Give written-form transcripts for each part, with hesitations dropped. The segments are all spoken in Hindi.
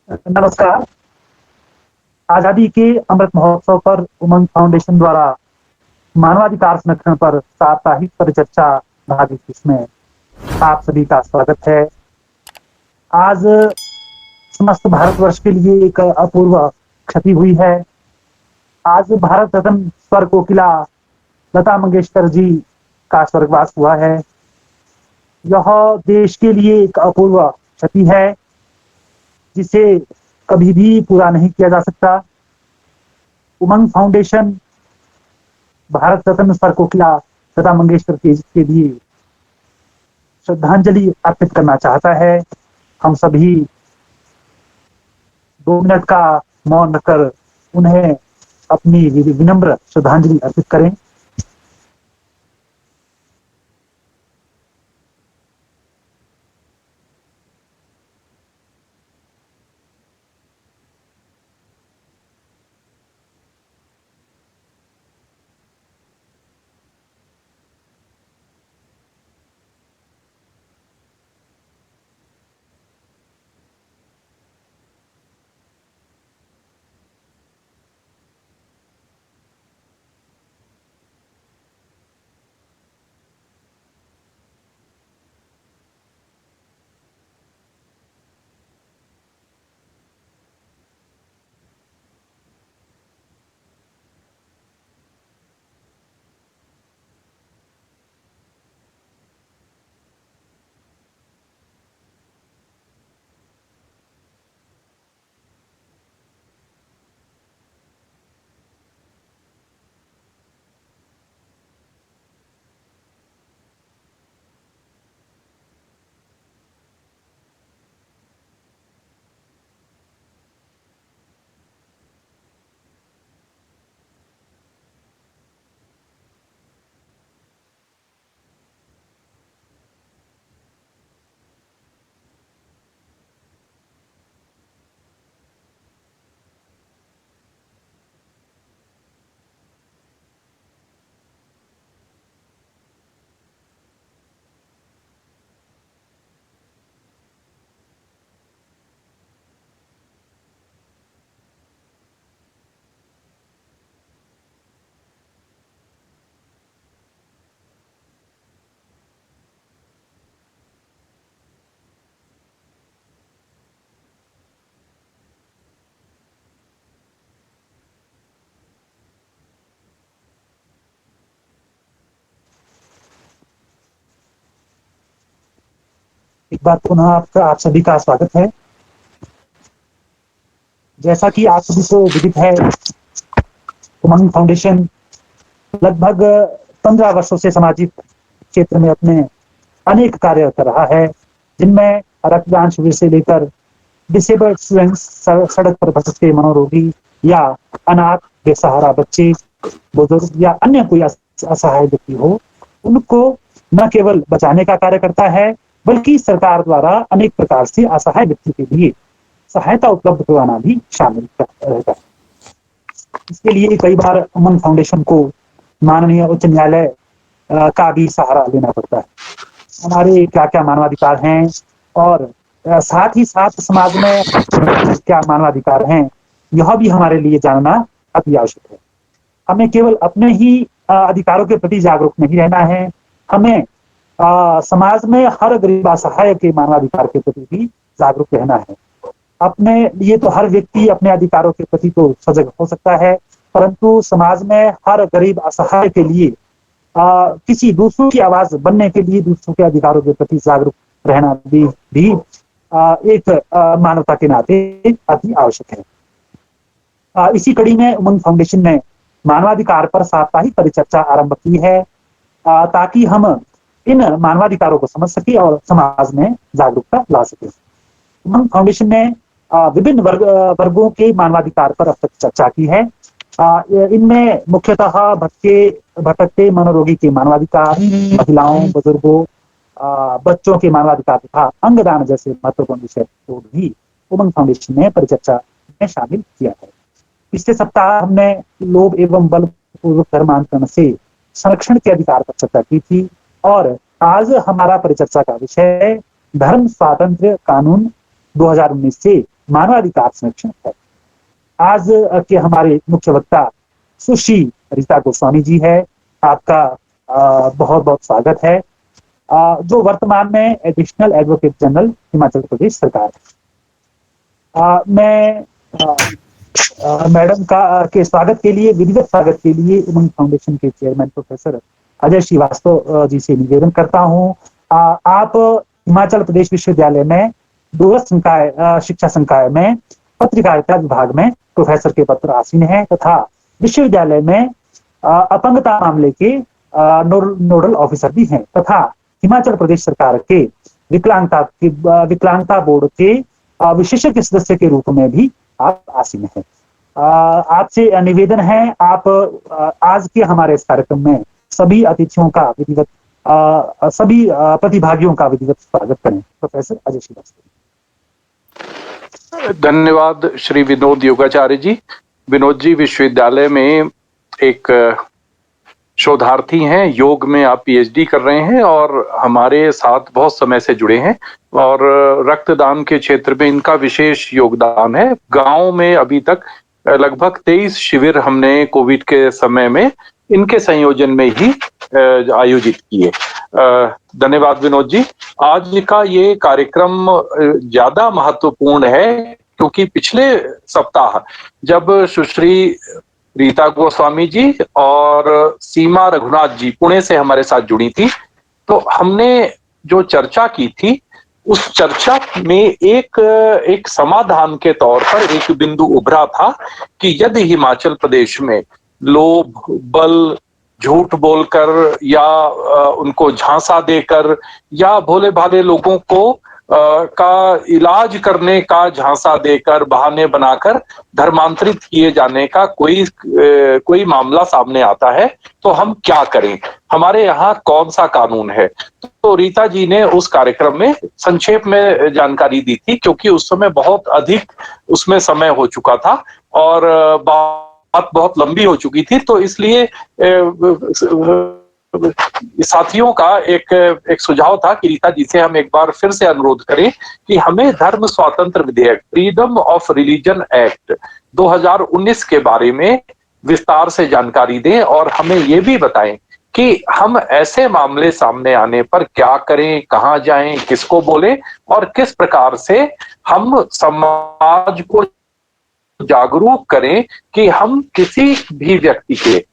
नमस्कार। आजादी के अमृत महोत्सव पर उमंग फाउंडेशन द्वारा मानवाधिकार संरक्षण पर साप्ताहिक परिचर्चा भाग 21 में आप सभी का स्वागत है। आज समस्त भारतवर्ष के लिए एक अपूर्व क्षति हुई है। आज भारत रत्न स्वर कोकिला लता मंगेशकर जी का स्वर्गवास हुआ है। यह देश के लिए एक अपूर्व क्षति है जिसे कभी भी पूरा नहीं किया जा सकता। उमंग फाउंडेशन भारत रत्न स्वर कोकिला लता मंगेशकर के लिए श्रद्धांजलि अर्पित करना चाहता है। हम सभी 2 मिनट का मौन रखकर उन्हें अपनी विनम्र श्रद्धांजलि अर्पित करें। एक बार पुनः आप सभी का स्वागत है। जैसा कि आप सभी को विदित है, उमंग फाउंडेशन लगभग 15 वर्षों से सामाजिक क्षेत्र में अपने अनेक कार्य कर रहा है, जिनमें रक्तदान शिविर से लेकर डिसेबल्ड स्टूडेंट्स, सड़क पर भटकते मनोरोगी या अनाथ बेसहारा बच्चे, बुजुर्ग या अन्य कोई असहाय व्यक्ति हो, उनको न केवल बचाने का कार्य करता है बल्कि सरकार द्वारा अनेक प्रकार से असहाय व्यक्ति के लिए सहायता उपलब्ध करवाना भी शामिल रहता है। इसके लिए कई बार उमंग फाउंडेशन को माननीय उच्च न्यायालय का भी सहारा लेना पड़ता है। हमारे क्या क्या मानवाधिकार हैं और साथ ही साथ समाज में क्या मानवाधिकार हैं, यह भी हमारे लिए जानना अति आवश्यक है। हमें केवल अपने ही अधिकारों के प्रति जागरूक नहीं रहना है, हमें समाज में हर गरीब असहाय के मानवाधिकार के प्रति भी जागरूक रहना है। अपने लिए तो हर व्यक्ति अपने अधिकारों के प्रति तो सजग हो सकता है, परंतु समाज में हर गरीब असहाय के लिए किसी दूसरों की आवाज बनने के लिए दूसरों के अधिकारों के प्रति जागरूक रहना भी एक मानवता के नाते अति आवश्यक है। इसी कड़ी में उमंग फाउंडेशन ने मानवाधिकार पर साप्ताहिक परिचर्चा आरंभ की है, ताकि हम इन मानवाधिकारों को समझ सके और समाज में जागरूकता ला सके। उमंग फाउंडेशन ने विभिन्न वर्गों के मानवाधिकार पर अब तक चर्चा की है। इनमें मुख्यतः भटकते मनोरोगी के मानवाधिकार, महिलाओं, बुजुर्गों, बच्चों के मानवाधिकार तथा अंगदान जैसे महत्वपूर्ण विषय को भी उमंग फाउंडेशन ने परिचर्चा में शामिल किया है। पिछले सप्ताह हमने लोभ एवं बलपूर्वक धर्मांतरण से संरक्षण के अधिकार पर चर्चा की थी और आज हमारा परिचर्चा का विषय धर्म स्वातंत्र्य कानून 2019 से मानवाधिकार संरक्षण है। आज के हमारे मुख्य वक्ता सुश्री रीता गोस्वामी जी है। आपका बहुत बहुत स्वागत है, जो वर्तमान में additional advocate general Himachal Pradesh सरकार है। मैं मैडम के स्वागत के लिए, विधिवत स्वागत के लिए उमंग फाउंडेशन के चेयरमैन प्रोफेसर अजय श्रीवास्तव जी से निवेदन करता हूं। आप हिमाचल प्रदेश विश्वविद्यालय में दूरस्थ संकाय शिक्षा संकाय में पत्रकारिता विभाग में प्रोफेसर के पद पर आसीन है तथा विश्वविद्यालय में अपंगता मामले के नोडल ऑफिसर भी हैं तथा हिमाचल प्रदेश सरकार के विकलांगता बोर्ड के विशेषज्ञ सदस्य के रूप में भी आप आसीन हैं। आपसे निवेदन है, आप आज के हमारे इस कार्यक्रम में सभी अतिथियों का विधिवत सभी प्रतिभागियों का विधिवत स्वागत करें। प्रोफेसर अजय श्रीवास्तव। धन्यवाद श्री विनोद योगाचार्य जी। विनोद जी विश्वविद्यालय में एक शोधार्थी हैं, योग में आप पीएचडी कर रहे हैं और हमारे साथ बहुत समय से जुड़े हैं और रक्तदान के क्षेत्र में इनका विशेष योगदान है। गांव में अभी तक लगभग 23 शिविर हमने कोविड के समय में इनके संयोजन में ही आयोजित किए। धन्यवाद विनोद जी। आज का ये कार्यक्रम ज्यादा महत्वपूर्ण है क्योंकि पिछले सप्ताह जब सुश्री रीता गोस्वामी जी और सीमा रघुनाथ जी पुणे से हमारे साथ जुड़ी थी, तो हमने जो चर्चा की थी उस चर्चा में एक समाधान के तौर पर एक बिंदु उभरा था कि यदि हिमाचल प्रदेश में लोभ, बल, झूठ बोलकर या उनको झांसा देकर या भोले भाले लोगों को का इलाज करने का झांसा देकर, बहाने बनाकर धर्मांतरित किए जाने का कोई मामला सामने आता है तो हम क्या करें, हमारे यहाँ कौन सा कानून है। तो रीता जी ने उस कार्यक्रम में संक्षेप में जानकारी दी थी क्योंकि उस समय बहुत अधिक उसमें समय हो चुका था और बात बहुत लंबी हो चुकी थी, तो इसलिए साथियों का एक सुझाव था कि रीता जी से हम एक बार फिर से अनुरोध करें कि हमें धर्म स्वातंत्र विधेयक, फ्रीडम ऑफ रिलीजन एक्ट 2019 के बारे में विस्तार से जानकारी दें और हमें ये भी बताएं कि हम ऐसे मामले सामने आने पर क्या करें, कहां जाएं, किसको बोलें और किस प्रकार से हम समाज को जागरूक करें कि हम किसी भी व्यक्ति के,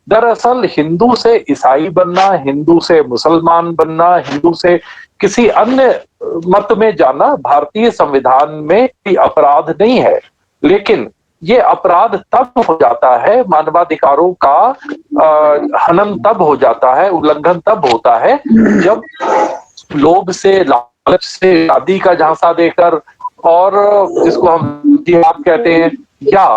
दरअसल हिंदू से ईसाई बनना, हिंदू से मुसलमान बनना, हिंदू से किसी अन्य मत में जाना भारतीय संविधान में अपराध नहीं है, लेकिन ये अपराध तब हो जाता है, मानवाधिकारों का हनन तब हो जाता है, उल्लंघन तब होता है जब लोभ से, लालच से, शादी का झांसा देकर और जिसको हम आप कहते हैं या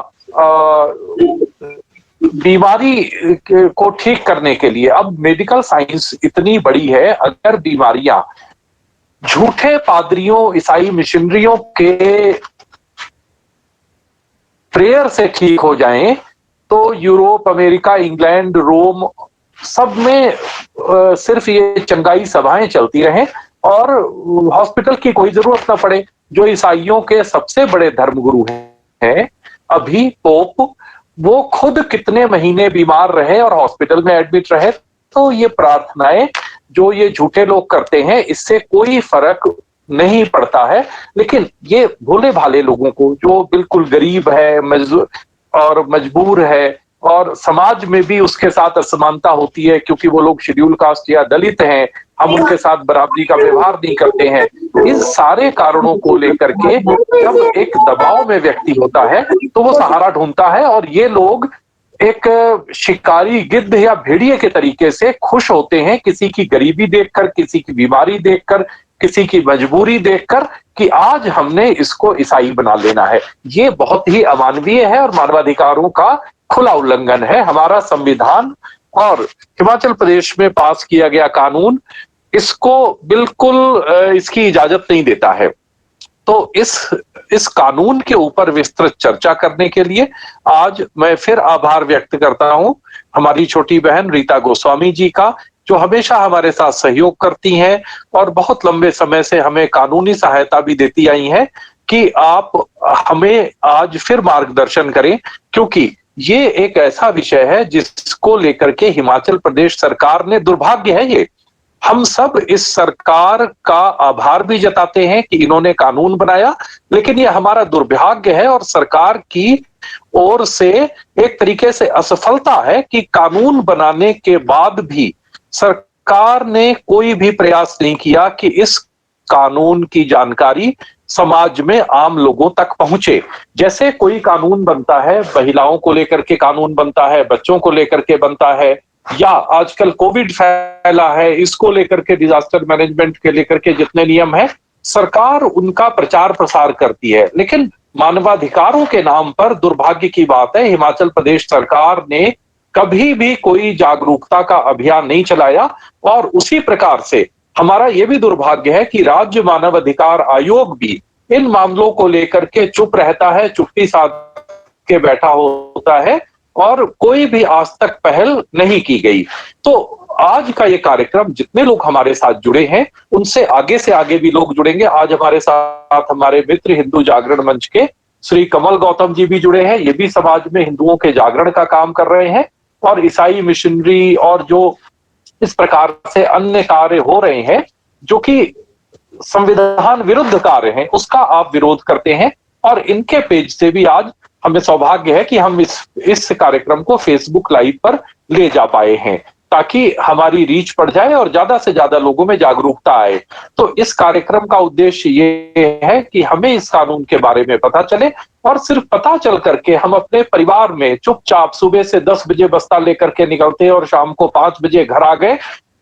बीमारी को ठीक करने के लिए, अब मेडिकल साइंस इतनी बड़ी है, अगर बीमारियां झूठे पादरियों, ईसाई मिशनरियों के प्रेयर से ठीक हो जाएं तो यूरोप, अमेरिका, इंग्लैंड, रोम सब में सिर्फ ये चंगाई सभाएं चलती रहें और हॉस्पिटल की कोई जरूरत ना पड़े। जो ईसाइयों के सबसे बड़े धर्मगुरु हैं अभी पोप, वो खुद कितने महीने बीमार रहे और हॉस्पिटल में एडमिट रहे, तो ये प्रार्थनाएं जो ये झूठे लोग करते हैं इससे कोई फर्क नहीं पड़ता है। लेकिन ये भोले भाले लोगों को जो बिल्कुल गरीब है और मजबूर है और समाज में भी उसके साथ असमानता होती है क्योंकि वो लोग शेड्यूल कास्ट या दलित हैं, हम उनके साथ बराबरी का व्यवहार नहीं करते हैं, इन सारे कारणों को लेकर के जब एक दबाव में व्यक्ति होता है तो वो सहारा ढूंढता है और ये लोग एक शिकारी गिद्ध या भेड़िए के तरीके से खुश होते हैं किसी की गरीबी देखकर, किसी की बीमारी देखकर, किसी की मजबूरी देखकर कि आज हमने इसको ईसाई बना लेना है। ये बहुत ही अमानवीय है और मानवाधिकारों का खुला उल्लंघन है। हमारा संविधान और हिमाचल प्रदेश में पास किया गया कानून इसको बिल्कुल इसकी इजाजत नहीं देता है। तो इस कानून के ऊपर विस्तृत चर्चा करने के लिए आज मैं फिर आभार व्यक्त करता हूं हमारी छोटी बहन रीता गोस्वामी जी का, जो हमेशा हमारे साथ सहयोग करती हैं और बहुत लंबे समय से हमें कानूनी सहायता भी देती आई हैं। कि आप हमें आज फिर मार्गदर्शन करें, क्योंकि ये एक ऐसा विषय है जिसको लेकर के हिमाचल प्रदेश सरकार ने, दुर्भाग्य है ये, हम सब इस सरकार का आभार भी जताते हैं कि इन्होंने कानून बनाया, लेकिन ये हमारा दुर्भाग्य है और सरकार की ओर से एक तरीके से असफलता है कि कानून बनाने के बाद भी सरकार ने कोई भी प्रयास नहीं किया कि इस कानून की जानकारी समाज में आम लोगों तक पहुंचे। जैसे कोई कानून बनता है, महिलाओं को लेकर के कानून बनता है, बच्चों को लेकर के बनता है, या आजकल कोविड फैला है, इसको लेकर के, डिजास्टर मैनेजमेंट के लेकर के जितने नियम है, सरकार उनका प्रचार प्रसार करती है। लेकिन मानवाधिकारों के नाम पर दुर्भाग्य की बात है, हिमाचल प्रदेश सरकार ने कभी भी कोई जागरूकता का अभियान नहीं चलाया। और उसी प्रकार से हमारा यह भी दुर्भाग्य है कि राज्य मानव अधिकार आयोग भी इन मामलों को लेकर के चुप रहता है, चुप्पी साध के बैठा होता है और कोई भी आज तक पहल नहीं की गई। तो आज का ये कार्यक्रम, जितने लोग हमारे साथ जुड़े हैं उनसे आगे से आगे भी लोग जुड़ेंगे। आज हमारे साथ हमारे मित्र हिंदू जागरण मंच के श्री कमल गौतम जी भी जुड़े हैं। ये भी समाज में हिंदुओं के जागरण का काम कर रहे हैं और ईसाई मिशनरी और जो इस प्रकार से अन्य कार्य हो रहे हैं जो कि संविधान विरुद्ध कार्य हैं, उसका आप विरोध करते हैं। और इनके पेज से भी आज हमें सौभाग्य है कि हम इस कार्यक्रम को फेसबुक लाइव पर ले जा पाए हैं, ताकि हमारी रीच बढ़ जाए और ज्यादा से ज्यादा लोगों में जागरूकता आए। तो इस कार्यक्रम का उद्देश्य ये है कि हमें इस कानून के बारे में पता चले और सिर्फ पता चल करके हम अपने परिवार में चुपचाप सुबह से 10 बजे बस्ता लेकर के निकलते और शाम को 5 बजे घर आ गए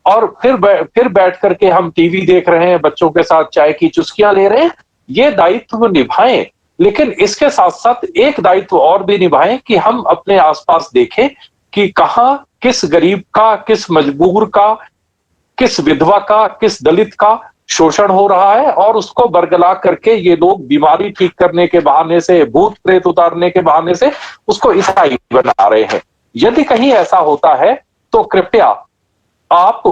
और फिर बैठ करके हम टीवी देख रहे हैं, बच्चों के साथ चाय की चुस्कियां ले रहे हैं। ये दायित्व निभाएं, लेकिन इसके साथ साथ एक दायित्व और भी निभाएं कि हम अपने आसपास देखें कि कहां किस गरीब का, किस मजबूर का, किस विधवा का, किस दलित का शोषण हो रहा है और उसको बरगला करके ये लोग बीमारी ठीक करने के बहाने से, भूत प्रेत उतारने के बहाने से उसको ईसाई बना रहे हैं। यदि कहीं ऐसा होता है तो कृपया आप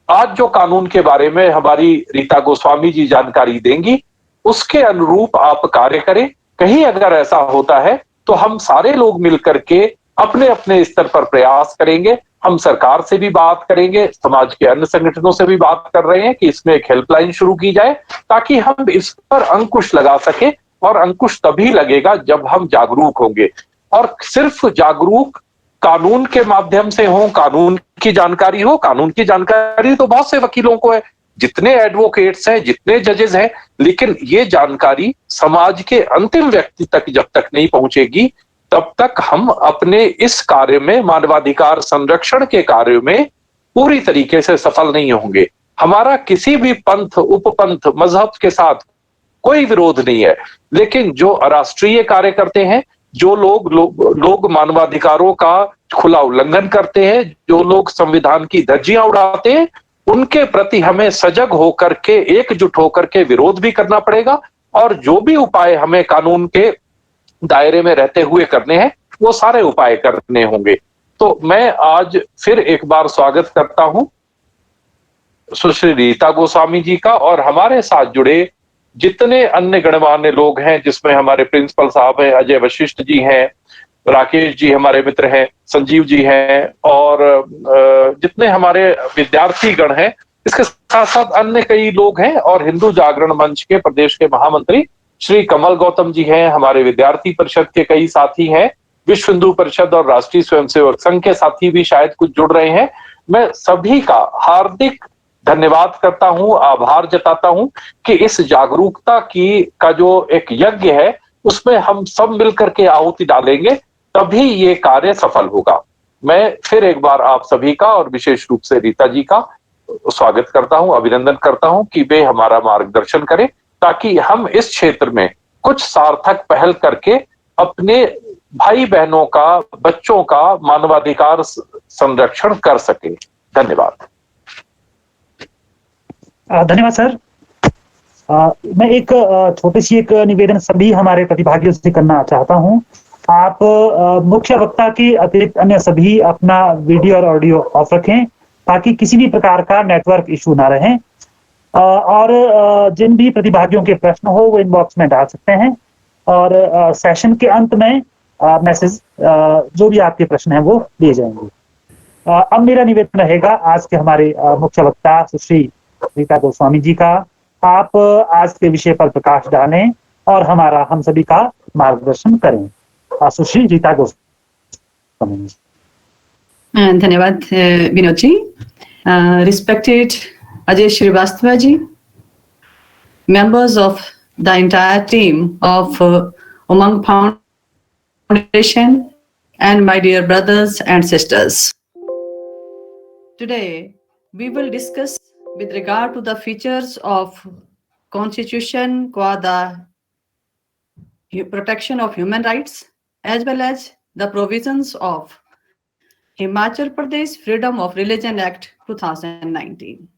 आज जो कानून के बारे में हमारी रीता गोस्वामी जी जानकारी देंगी, उसके अनुरूप आप कार्य करें। कहीं अगर ऐसा होता है तो हम सारे लोग मिलकर के अपने अपने स्तर पर प्रयास करेंगे। हम सरकार से भी बात करेंगे, समाज के अन्य संगठनों से भी बात कर रहे हैं कि इसमें एक हेल्पलाइन शुरू की जाए, ताकि हम इस पर अंकुश लगा सके। और अंकुश तभी लगेगा जब हम जागरूक होंगे, और सिर्फ जागरूक कानून के माध्यम से हो, कानून की जानकारी हो। कानून की जानकारी तो बहुत से वकीलों को है, जितने एडवोकेट्स हैं, जितने जजेस हैं, लेकिन ये जानकारी समाज के अंतिम व्यक्ति तक जब तक नहीं पहुंचेगी, तब तक हम अपने इस कार्य में, मानवाधिकार संरक्षण के कार्य में पूरी तरीके से सफल नहीं होंगे। हमारा किसी भी पंथ, उपपंथ, मजहब के साथ कोई विरोध नहीं है, लेकिन जो अराष्ट्रीय कार्य करते हैं, जो लोग मानवाधिकारों का खुला उल्लंघन करते हैं, जो लोग संविधान की धज्जियां उड़ाते हैं, उनके प्रति हमें सजग होकर के, एकजुट होकर के विरोध भी करना पड़ेगा। और जो भी उपाय हमें कानून के दायरे में रहते हुए करने हैं, वो सारे उपाय करने होंगे। तो मैं आज फिर एक बार स्वागत करता हूं सुश्री रीता गोस्वामी जी का, और हमारे साथ जुड़े जितने अन्य गणमान्य लोग हैं, जिसमें हमारे प्रिंसिपल साहब हैं, अजय वशिष्ठ जी हैं, राकेश जी हमारे मित्र हैं, संजीव जी हैं, और जितने हमारे विद्यार्थी गण हैं, इसके साथ साथ अन्य कई लोग हैं, और हिंदू जागरण मंच के प्रदेश के महामंत्री श्री कमल गौतम जी हैं, हमारे विद्यार्थी परिषद के कई साथी हैं, विश्व हिंदू परिषद और राष्ट्रीय स्वयंसेवक संघ के साथी भी शायद कुछ जुड़ रहे हैं। मैं सभी का हार्दिक धन्यवाद करता हूं, आभार जताता हूं कि इस जागरूकता का जो एक यज्ञ है, उसमें हम सब मिलकर के आहुति डालेंगे, तभी ये कार्य सफल होगा। मैं फिर एक बार आप सभी का और विशेष रूप से रीता जी का स्वागत करता हूं, अभिनंदन करता हूं कि वे हमारा मार्गदर्शन करें, ताकि हम इस क्षेत्र में कुछ सार्थक पहल करके अपने भाई बहनों का, बच्चों का मानवाधिकार संरक्षण कर सके। धन्यवाद। धन्यवाद सर। मैं एक छोटी सी एक निवेदन सभी हमारे प्रतिभागियों से करना चाहता हूं। आप मुख्य वक्ता के अतिरिक्त अन्य सभी अपना वीडियो और ऑडियो ऑफ रखें, ताकि किसी भी प्रकार का नेटवर्क इशू ना रहे। और जिन भी प्रतिभागियों के प्रश्न हो वो इनबॉक्स में डाल सकते हैं और सेशन के अंत में मैसेज जो भी आपके प्रश्न हैं वो दिए जाएंगे। अब मेरा निवेदन रहेगा आज के हमारे मुख्य वक्ता सुश्री रीता गोस्वामी जी का, आप आज के विषय पर प्रकाश डालें और हम सभी का मार्गदर्शन करें। सुश्री रीता गोस्वामी जी। धन्यवाद Vinod ji. Respected Ajay Srivastava ji, members of the entire team of Umang Foundation, and my dear brothers and sisters. Today, we will discuss with regard to the features of Constitution qua the protection of human rights, as well as the provisions of Himachal Pradesh Freedom of Religion Act 2019.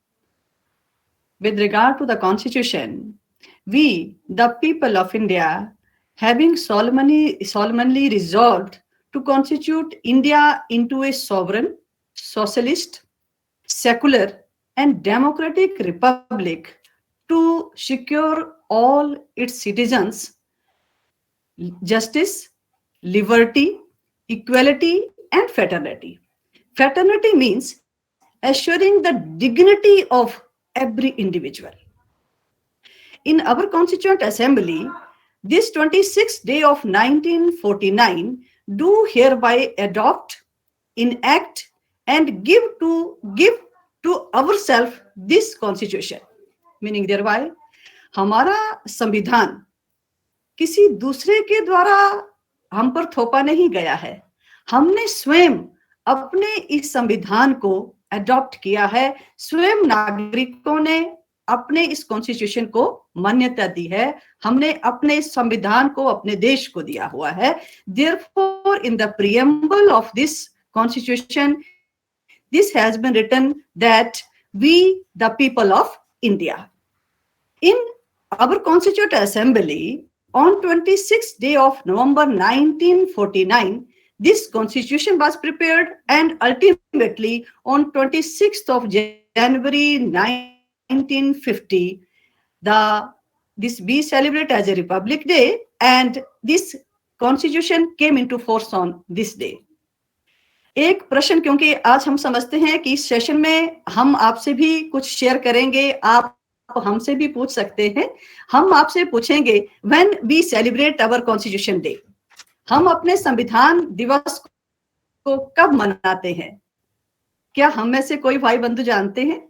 With regard to the Constitution, we, the people of India, having solemnly resolved to constitute India into a sovereign, socialist, secular, and democratic republic to secure all its citizens justice, liberty, equality, and fraternity. Fraternity means assuring the dignity of every individual. In our Constituent Assembly, this 26th day of 1949, do hereby adopt, enact, and give to ourselves this Constitution. Meaning thereby, हमारा संविधान किसी दूसरे के द्वारा हम पर थोपा नहीं गया है, हमने स्वयं अपने इस संविधान को अडॉप्ट किया है, स्वयं नागरिकों ने अपने इस कॉन्स्टिट्यूशन को मान्यता दी है, हमने अपने संविधान को अपने देश को दिया हुआ है। Therefore, in the preamble of this constitution, this has been written that we, the people of India. In our Constituent Assembly, on 26th day of November 1949, this constitution was prepared, and ultimately on 26th of January 1950, this we celebrate as a Republic Day, and this constitution came into force on this day. एक प्रश्न, क्योंकि आज हम समझते हैं कि इस सेशन में हम आपसे भी कुछ शेयर करेंगे, आप हमसे भी पूछ सकते हैं। हम आपसे पूछेंगे, when we celebrate our constitution day, हम अपने संविधान दिवस को कब मनाते हैं? क्या हम में से कोई भाई बंधु जानते हैं?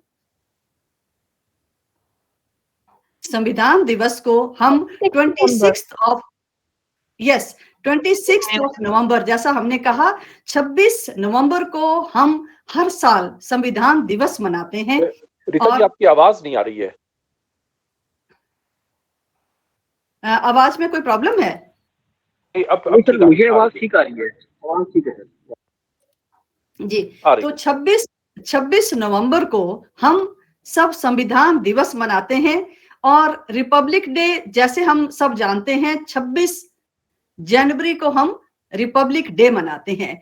संविधान दिवस को हम 26th ऑफ नवंबर, जैसा हमने कहा 26 नवंबर को हम हर साल संविधान दिवस मनाते हैं। रीता जी, आपकी आवाज नहीं आ रही है। आवाज में कोई प्रॉब्लम है? अब मुझे आवाज ठीक आ रही है, आवाज ठीक है जी। तो 26 नवंबर को हम सब संविधान दिवस मनाते हैं, और रिपब्लिक डे जैसे हम सब जानते हैं 26 जनवरी को हम रिपब्लिक डे मनाते हैं।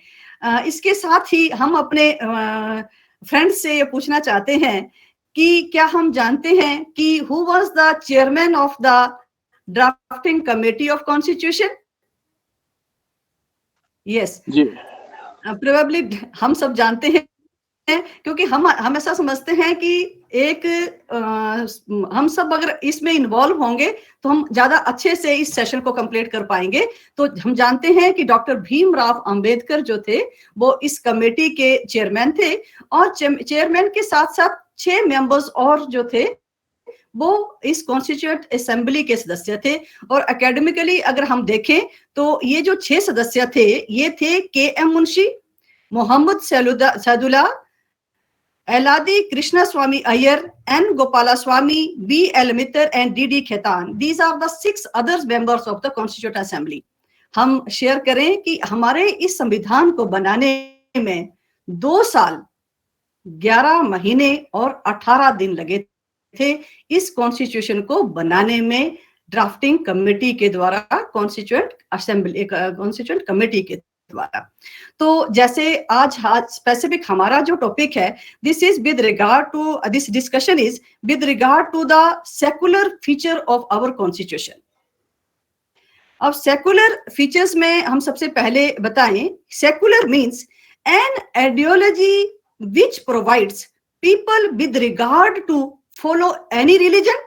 इसके साथ ही हम अपने फ्रेंड्स से ये पूछना चाहते हैं कि क्या हम जानते हैं कि who was the chairman of the drafting committee of constitution? Yes जी, प्रोबेबली हम सब जानते हैं, क्योंकि हम हमेशा समझते हैं कि एक हम सब अगर इसमें इन्वॉल्व होंगे तो हम ज्यादा अच्छे से इस सेशन को कंप्लीट कर पाएंगे। तो हम जानते हैं कि डॉक्टर भीमराव अंबेडकर जो थे वो इस कमेटी के चेयरमैन थे, और चेयरमैन के साथ साथ 6 मेंबर्स और जो थे वो इस कॉन्स्टिट्यूएंट असेंबली के सदस्य थे। और एकेडमिकली अगर हम देखें तो ये जो 6 सदस्य थे ये थे KM. Munshi, Mohammed Saadulla, Alladi Krishnaswami Ayyar, N Gopalaswami, BL. Mitter and DD. Khaitan. These are the 6 others members of the constituent assembly. हम शेयर करें कि हमारे इस संविधान को बनाने में 2 साल 11 महीने और 18 दिन लगे थे। इस कॉन्स्टिट्यूशन को बनाने में ड्राफ्टिंग कमेटी के द्वारा, कॉन्स्टिट्यूएंट असेंबली, कॉन्स्टिट्यूएंट कमेटी के द्वारा। तो जैसे आज स्पेसिफिक हमारा जो टॉपिक है, this is with regard to this discussion is with regard to the secular feature of our constitution. अब सेकुलर फीचर्स में हम सबसे पहले बताएं, secular means an ideology which provides people with regard to follow any religion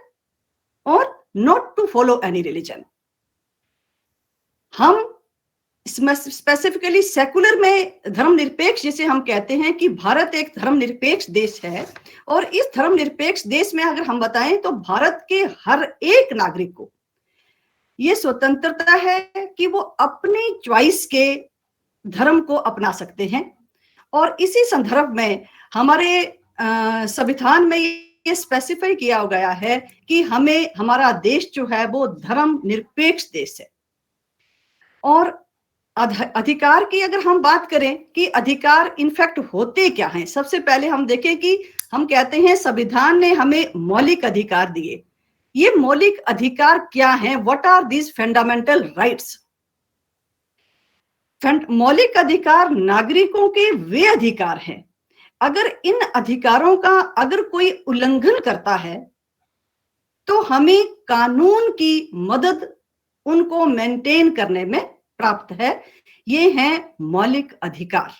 और not to follow any religion. हम स्पेसिफिकली सेकुलर में धर्मनिरपेक्ष, जिसे हम कहते हैं कि भारत एक धर्मनिरपेक्ष देश है, और इस धर्मनिरपेक्ष देश में अगर हम बताएं तो भारत के हर एक नागरिक को ये स्वतंत्रता है कि वो अपनी चॉइस के धर्म को अपना सकते हैं। और इसी संदर्भ में हमारे संविधान में ये स्पेसिफाई किया गया है कि हमें, हमारा देश जो है वो धर्मनिरपेक्ष देश है। और अधिकार की अगर हम बात करें कि अधिकार इनफैक्ट होते क्या हैं, सबसे पहले हम देखें कि हम कहते हैं संविधान ने हमें मौलिक अधिकार दिए। ये मौलिक अधिकार क्या हैं? What are these fundamental rights? मौलिक अधिकार नागरिकों के वे अधिकार हैं, अगर इन अधिकारों का अगर कोई उल्लंघन करता है तो हमें कानून की मदद उनको मेंटेन करने में प्राप्त है। ये हैं मौलिक अधिकार।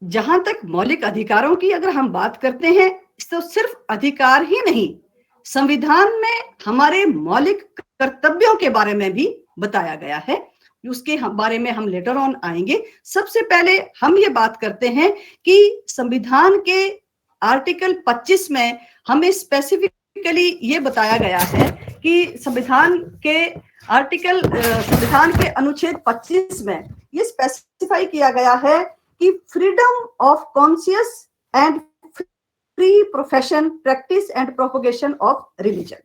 जहां तक मौलिक अधिकारों की अगर हम बात करते हैं तो सिर्फ अधिकार ही नहीं, संविधान में हमारे मौलिक कर्तव्यों के बारे में भी बताया गया है, उसके बारे में हम लेटर ऑन आएंगे। सबसे पहले हम ये बात करते हैं कि संविधान के आर्टिकल 25 में हमें स्पेसिफिकली ये बताया गया है कि संविधान के अनुच्छेद 25 में ये स्पेसिफाई किया गया है कि freedom of conscious and free profession, practice and propagation of religion.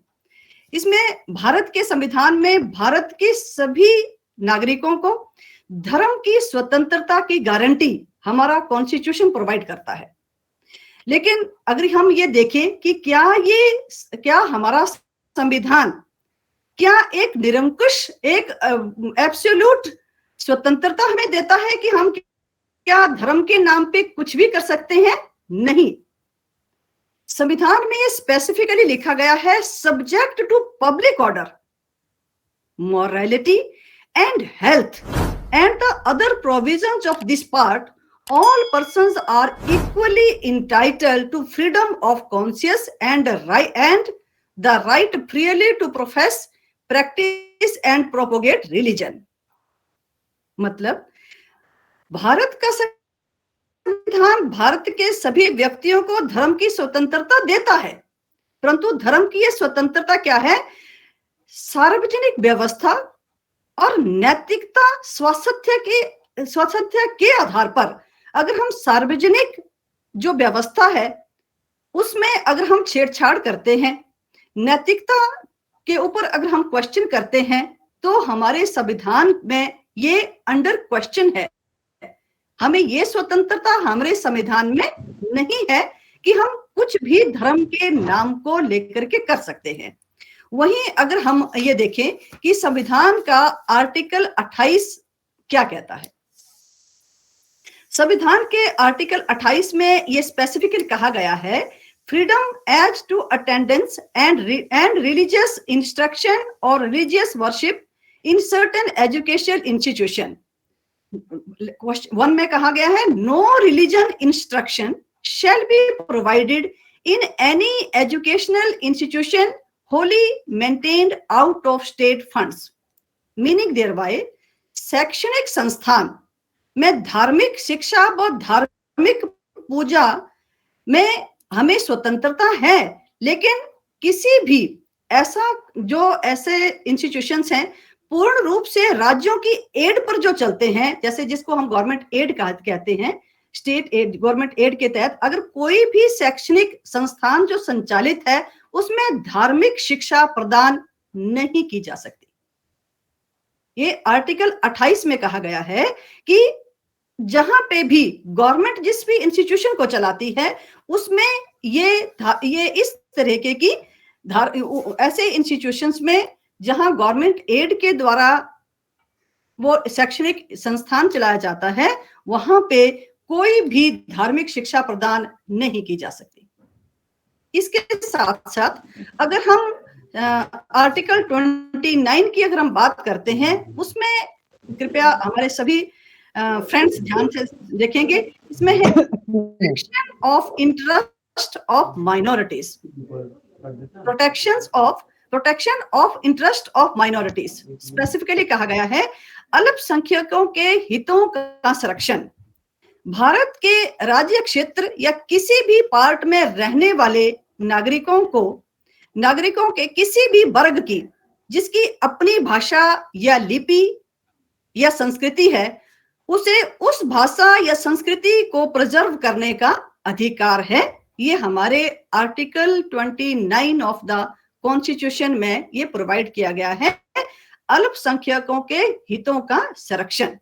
इसमें भारत के संविधान में भारत के सभी नागरिकों को धर्म की स्वतंत्रता की गारंटी हमारा कॉन्स्टिट्यूशन प्रोवाइड करता है। लेकिन अगर हम ये देखें कि क्या हमारा संविधान क्या एक निरंकुश, एक एब्सोल्यूट स्वतंत्रता हमें देता है कि हम क्या धर्म के नाम पे कुछ भी कर सकते हैं? नहीं। संविधान में ये स्पेसिफिकली लिखा गया है, subject to public order, morality and health and the other provisions of this part, all persons are equally entitled to freedom of conscience and the right freely to profess, practice and propagate religion। मतलब भारत का संविधान भारत के सभी व्यक्तियों को धर्म की स्वतंत्रता देता है, परंतु धर्म की यह स्वतंत्रता क्या है? सार्वजनिक व्यवस्था और नैतिकता स्वास्थ्य के आधार पर अगर हम सार्वजनिक जो व्यवस्था है उसमें अगर हम छेड़छाड़ करते हैं, नैतिकता के ऊपर अगर हम क्वेश्चन करते हैं, तो हमारे संविधान में ये अंडर क्वेश्चन है। हमें ये स्वतंत्रता हमारे संविधान में नहीं है कि हम कुछ भी धर्म के नाम को लेकर के कर सकते हैं। वहीं अगर हम ये देखें कि संविधान का आर्टिकल 28 क्या कहता है, संविधान के आर्टिकल 28 में ये स्पेसिफिकली कहा गया है, freedom as to attendance and religious instruction और religious worship in certain educational institution. 1 में कहा गया है, no religion instruction shall be provided in any educational institution wholly maintained out of state funds, meaning thereby शैक्षणिक संस्थान में धार्मिक शिक्षा व धार्मिक पूजा में हमें स्वतंत्रता है, लेकिन किसी भी ऐसे इंस्टीट्यूशंस हैं पूर्ण रूप से राज्यों की एड पर जो चलते हैं, जैसे जिसको हम गवर्नमेंट एड कहते हैं, स्टेट एड, गवर्नमेंट एड के तहत अगर कोई भी शैक्षणिक संस्थान जो संचालित है उसमें धार्मिक शिक्षा प्रदान नहीं की जा सकती। ये आर्टिकल 28 में कहा गया है कि जहां पे भी गवर्नमेंट जिस भी इंस्टीट्यूशन को चलाती है उसमें ये इस तरीके की ऐसे इंस्टीट्यूशंस में जहां गवर्नमेंट एड के द्वारा वो शैक्षणिक संस्थान चलाया जाता है, वहां पे कोई भी धार्मिक शिक्षा प्रदान नहीं की जा सकती। इसके साथ साथ अगर हम आर्टिकल 29 की अगर हम बात करते हैं, उसमें कृपया हमारे सभी फ्रेंड्स ध्यान से देखेंगे, इसमें है protection of interest of minorities, protection of interest of minorities. Specifically कहा गया है अल्पसंख्यकों के हितों का संरक्षण। भारत के राज्य क्षेत्र या किसी भी पार्ट में रहने वाले नागरिकों के किसी भी वर्ग की जिसकी अपनी भाषा या लिपि या संस्कृति है, उसे उस भाषा या संस्कृति को प्रिजर्व करने का अधिकार है। ये हमारे आर्टिकल 29 ऑफ द कॉन्स्टिट्यूशन में ये प्रोवाइड किया गया है, अल्पसंख्यकों के हितों का संरक्षण,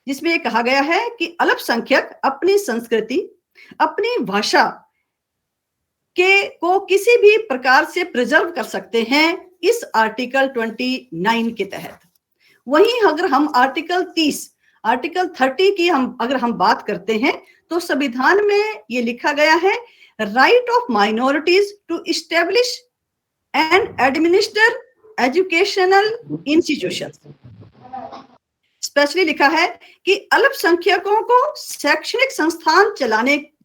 जिसमें ये कहा गया है कि अल्पसंख्यक अपनी संस्कृति, अपनी भाषा को किसी भी प्रकार से प्रिजर्व कर सकते हैं इस आर्टिकल 29 के तहत। वहीं अगर हम आर्टिकल 30 की अगर हम बात करते हैं, तो संविधान में ये लिखा गया है right of minorities to establish and administer educational institutions. Specially लिखा है कि अल्पसंख्यकों को शैक्षणिक संस्थान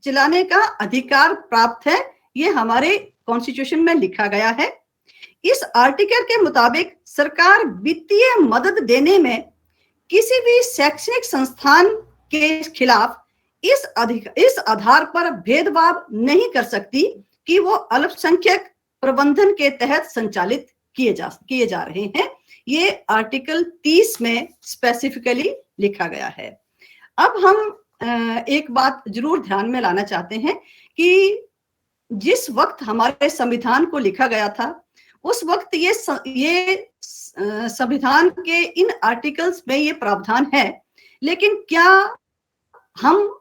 चलाने का अधिकार प्राप्त है। ये हमारे कॉन्स्टिट्यूशन में लिखा गया है। इस आर्टिकल के मुताबिक सरकार वित्तीय मदद देने में किसी भी शैक्षणिक संस्थान के खिलाफ इस आधार पर भेदभाव नहीं कर सकती कि वो अल्पसंख्यक प्रबंधन के तहत संचालित किए जा रहे हैं। ये आर्टिकल 30 में स्पेसिफिकली लिखा गया है। अब हम एक बात जरूर ध्यान में लाना चाहते हैं कि जिस वक्त हमारे संविधान को लिखा गया था, उस वक्त ये संविधान के इन आर्टिकल्स में ये प्रावधान है, लेकिन क्या हम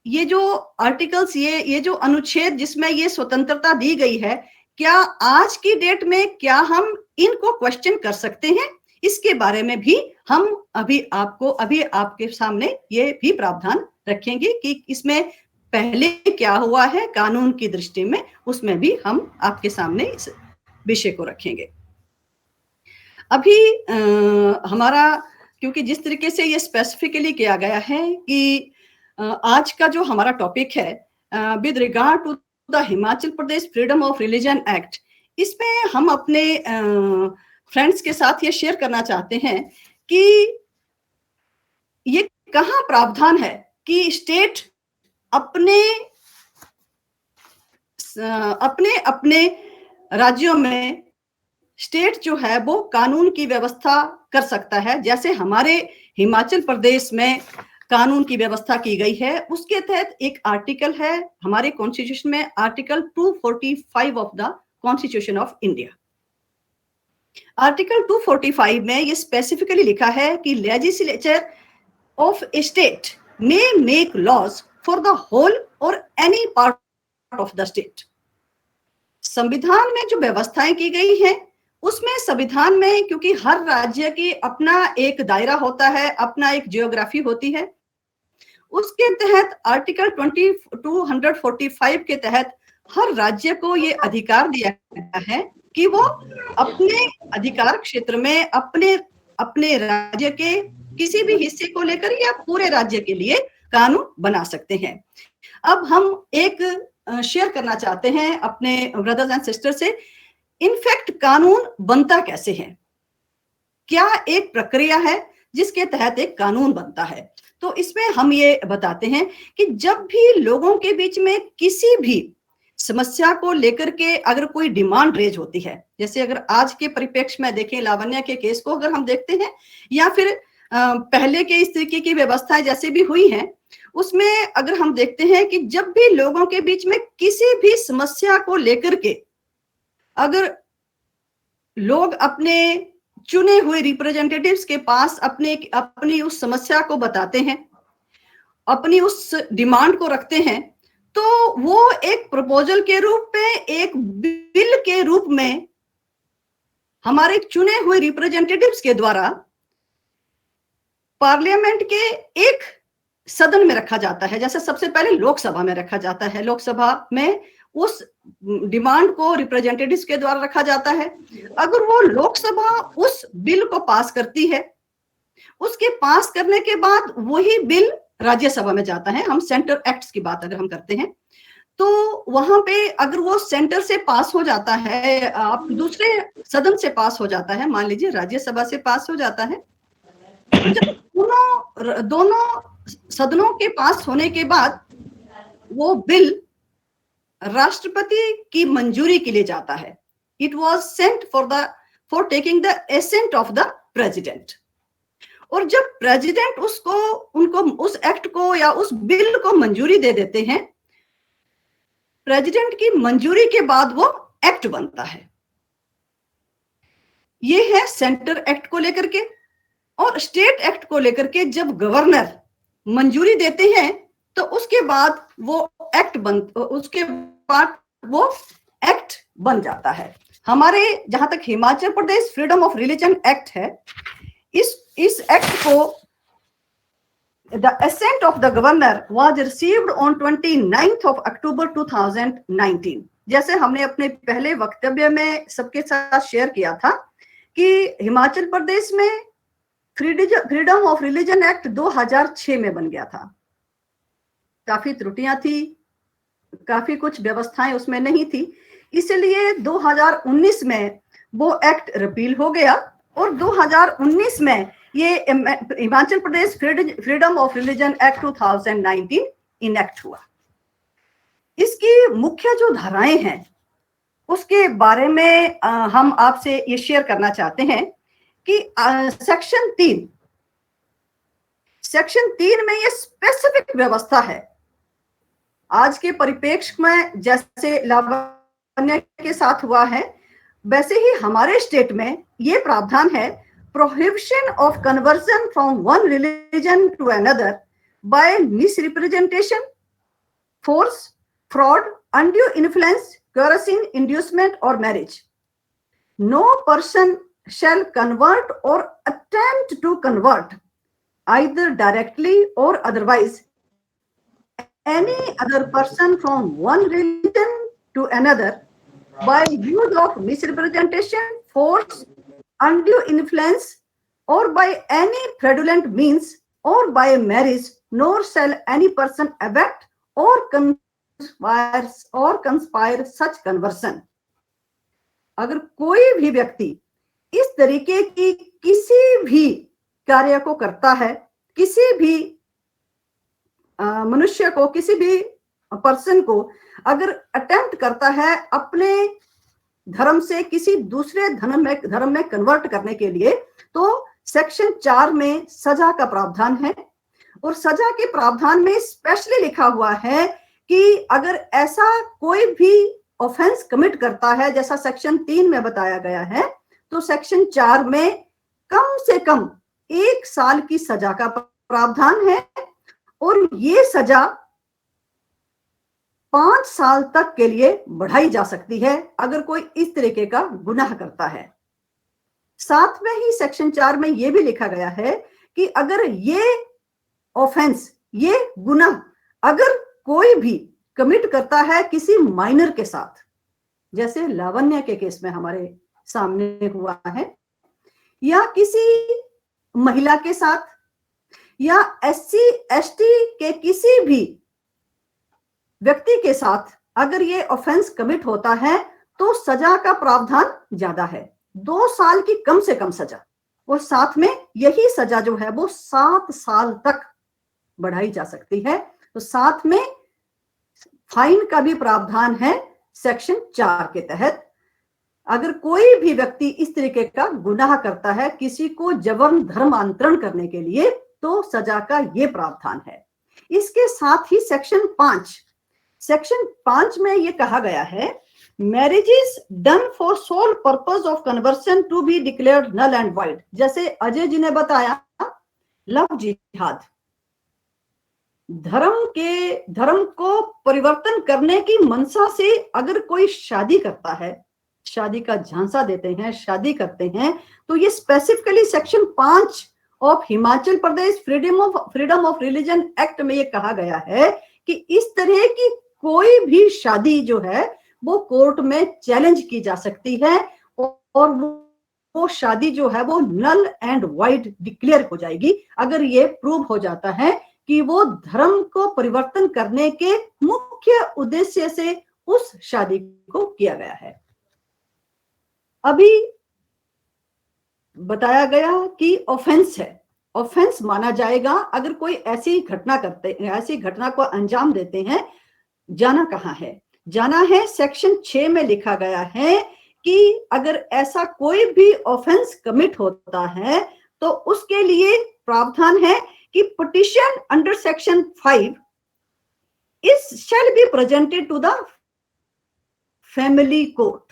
ये जो आर्टिकल्स, ये जो अनुच्छेद जिसमें ये स्वतंत्रता दी गई है, क्या आज की डेट में क्या हम इनको क्वेश्चन कर सकते हैं? इसके बारे में भी हम अभी आपके सामने ये भी प्रावधान रखेंगे कि इसमें पहले क्या हुआ है कानून की दृष्टि में, उसमें भी हम आपके सामने इस विषय को रखेंगे। अभी हमारा, क्योंकि जिस तरीके से ये स्पेसिफिकली किया गया है कि आज का जो हमारा टॉपिक है with regard to the Himachal Pradesh freedom of religion act, इसमें हम अपने फ्रेंड्स के साथ ये शेयर करना चाहते हैं कि ये कहाँ प्रावधान है कि स्टेट अपने राज्यों में स्टेट जो है वो कानून की व्यवस्था कर सकता है। जैसे हमारे हिमाचल प्रदेश में कानून की व्यवस्था की गई है, उसके तहत एक आर्टिकल है हमारे कॉन्स्टिट्यूशन में, article 245 of the constitution of India. Article 245 में ये स्पेसिफिकली लिखा है कि legislature of A state may make laws for the whole or any part of the state। संविधान में जो व्यवस्थाएं की गई हैं, उसमें संविधान में क्योंकि हर राज्य की अपना एक दायरा होता है, अपना एक जियोग्राफी होती है, उसके तहत आर्टिकल 245 के तहत हर राज्य को ये अधिकार दिया गया है कि वो अपने अधिकार क्षेत्र में अपने राज्य के किसी भी हिस्से को लेकर या पूरे राज्य के लिए कानून बना सकते हैं। अब हम एक शेयर करना चाहते हैं अपने ब्रदर्स एंड सिस्टर से, इनफैक्ट कानून बनता कैसे है, क्या एक प्रक्रिया है जिसके तहत एक कानून बनता है। तो इसमें हम ये बताते हैं कि जब भी लोगों के बीच में किसी भी समस्या को लेकर के अगर कोई डिमांड रेज होती है, जैसे अगर आज के परिप्रेक्ष्य में देखें, लावण्या के केस को अगर हम देखते हैं, या फिर पहले के इस तरीके की व्यवस्थाएं जैसे भी हुई हैं, उसमें अगर हम देखते हैं कि जब भी लोगों के बीच में किसी भी समस्या को लेकर के अगर लोग अपने चुने हुए रिप्रेजेंटेटिव्स के पास अपनी उस समस्या को बताते हैं, अपनी उस डिमांड को रखते हैं, तो वो एक प्रपोजल के रूप में, एक बिल के रूप में हमारे चुने हुए रिप्रेजेंटेटिव्स के द्वारा पार्लियामेंट के एक सदन में रखा जाता है। जैसे सबसे पहले लोकसभा में रखा जाता है, लोकसभा में उस डिमांड को रिप्रेजेंटेटिव्स के द्वारा रखा जाता है। अगर वो लोकसभा उस बिल को पास करती है, उसके पास करने के बाद वही बिल राज्यसभा में जाता है। हम सेंटर एक्ट्स की बात अगर हम करते हैं तो वहां पे अगर वो सेंटर से पास हो जाता है, आप दूसरे सदन से पास हो जाता है, मान लीजिए राज्यसभा से पास हो जाता है, तो जब दोनों सदनों के पास होने के बाद वो बिल राष्ट्रपति की मंजूरी के लिए जाता है। It was sent for taking the ascent of the president. और जब प्रेसिडेंट उनको उस एक्ट को या उस बिल को मंजूरी दे देते हैं, प्रेसिडेंट की मंजूरी के बाद वो एक्ट बनता है। ये है सेंटर एक्ट को लेकर के। और स्टेट एक्ट को लेकर के जब गवर्नर मंजूरी देते हैं तो उसके बाद वो एक्ट बन जाता है। हमारे जहां तक Himachal Pradesh freedom of religion act है, इस एक्ट को the assent of the governor was received on 29th of October 2019। जैसे हमने अपने पहले वक्तव्य में सबके साथ शेयर किया था कि हिमाचल प्रदेश में फ्रीडम ऑफ रिलीजन एक्ट 2006 में बन गया था। काफी त्रुटियां थी, काफी कुछ व्यवस्थाएं उसमें नहीं थी, इसलिए 2019 में वो एक्ट रिपील हो गया और 2019 में ये Himachal Pradesh freedom of religion act 2019 enact हुआ। इसकी मुख्य जो धाराएं हैं उसके बारे में हम आपसे ये शेयर करना चाहते हैं कि सेक्शन 3 में ये स्पेसिफिक व्यवस्था है। आज के परिप्रेक्ष्य में जैसे लावण्य के साथ हुआ है, वैसे ही हमारे स्टेट में ये प्रावधान है, prohibition of conversion from one religion to another by misrepresentation, force, fraud, undue influence, coercion, inducement or marriage. No person shall convert or attempt to convert, either directly or otherwise, any other person from one religion to another by use of misrepresentation, force, undue influence, or by any fraudulent means, or by marriage, nor shall any person abet or conspire such conversion। अगर कोई भी व्यक्ति इस तरीके की किसी भी कार्य को करता है, किसी भी मनुष्य को, किसी भी पर्सन को अगर अटेम्प्ट करता है अपने धर्म से किसी दूसरे धर्म में कन्वर्ट करने के लिए, तो सेक्शन 4 में सजा का प्रावधान है। और सजा के प्रावधान में स्पेशली लिखा हुआ है कि अगर ऐसा कोई भी ऑफेंस कमिट करता है जैसा सेक्शन 3 में बताया गया है, तो सेक्शन 4 में कम से कम 1 साल की सजा का प्रावधान है और ये सजा 5 साल तक के लिए बढ़ाई जा सकती है अगर कोई इस तरीके का गुनाह करता है। साथ में ही सेक्शन 4 में यह भी लिखा गया है कि अगर ये ऑफेंस, ये गुनाह अगर कोई भी कमिट करता है किसी माइनर के साथ, जैसे लावण्य के केस में हमारे सामने हुआ है, या किसी महिला के साथ, या SC ST के किसी भी व्यक्ति के साथ अगर ये ऑफेंस कमिट होता है तो सजा का प्रावधान ज्यादा है, 2 साल की कम से कम सजा, और साथ में यही सजा जो है वो 7 साल तक बढ़ाई जा सकती है। तो साथ में फाइन का भी प्रावधान है सेक्शन 4 के तहत। अगर कोई भी व्यक्ति इस तरीके का गुनाह करता है किसी को जबरन धर्मांतरण करने के लिए, तो सजा का ये प्रावधान है। इसके साथ ही सेक्शन 5 में ये कहा गया है, marriages done for sole purpose of conversion to be declared null and void. जैसे अजय जी ने बताया, लव जिहाद, धर्म को परिवर्तन करने की मनसा से अगर कोई शादी करता है, शादी का झांसा देते हैं, शादी करते हैं, तो ये specifically section 5 of Himachal Pradesh freedom of religion act में ये कहा गया है कि इस तरह की कोई भी शादी जो है वो कोर्ट में चैलेंज की जा सकती है और वो शादी जो है वो नल एंड वाइड डिक्लेयर हो जाएगी अगर ये प्रूव हो जाता है कि वो धर्म को परिवर्तन करने के मुख्य उद्देश्य से उस शादी को किया गया है। अभी बताया गया कि ऑफेंस है, ऑफेंस माना जाएगा अगर कोई ऐसी घटना को अंजाम देते हैं। जाना कहाँ है? जाना है सेक्शन 6 में लिखा गया है कि अगर ऐसा कोई भी ऑफेंस कमिट होता है तो उसके लिए प्रावधान है कि petition under section 5 is shall be presented to the family court.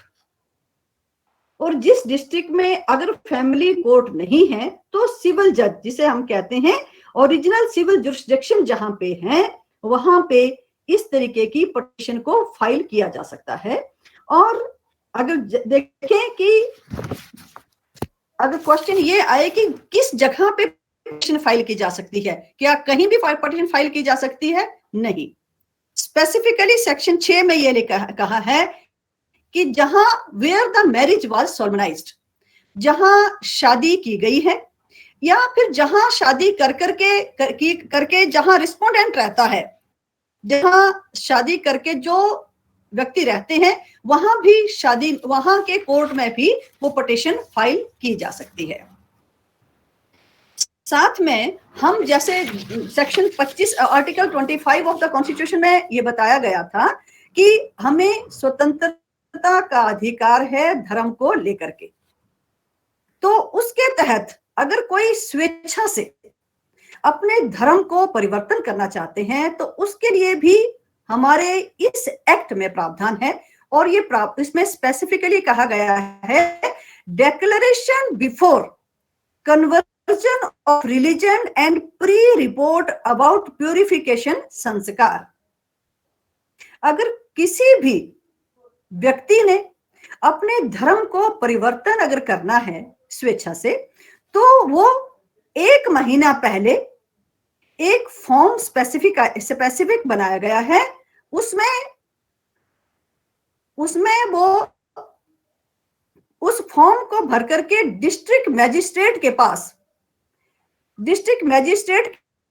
और जिस डिस्ट्रिक्ट में अगर फैमिली कोर्ट नहीं है तो सिविल जज, जिसे हम कहते हैं ओरिजिनल सिविल जुरिस्डिक्शन जहां पे है, वहां पे इस तरीके की पिटिशन को फाइल किया जा सकता है। और अगर देखें कि अगर क्वेश्चन ये आए कि किस जगह पे पिटिशन फाइल की जा सकती है, क्या कहीं भी पिटिशन फाइल की जा सकती है? नहीं। स्पेसिफिकली सेक्शन 6 में ये कहा है कि जहां वेयर द मैरिज वाज सोलमनाइज्ड, जहां शादी की गई है या फिर जहां शादी करके जहां रिस्पोंडेंट रहता है, जहां शादी करके जो व्यक्ति रहते हैं वहां भी वहां के कोर्ट में भी वो पिटिशन फाइल की जा सकती है। साथ में हम जैसे section 25 article 25 of the constitution में ये बताया गया था कि हमें स्वतंत्रता का अधिकार है धर्म को लेकर के। तो उसके तहत अगर कोई स्वेच्छा से अपने धर्म को परिवर्तन करना चाहते हैं तो उसके लिए भी हमारे इस एक्ट में प्रावधान है। और ये इसमें स्पेसिफिकली कहा गया है declaration before conversion of religion and pre report about purification संस्कार। अगर किसी भी व्यक्ति ने अपने धर्म को परिवर्तन अगर करना है स्वेच्छा से, तो वो 1 महीना पहले एक फॉर्म स्पेसिफिक बनाया गया है। उसमें वो उस फॉर्म को भर करके डिस्ट्रिक्ट मैजिस्ट्रेट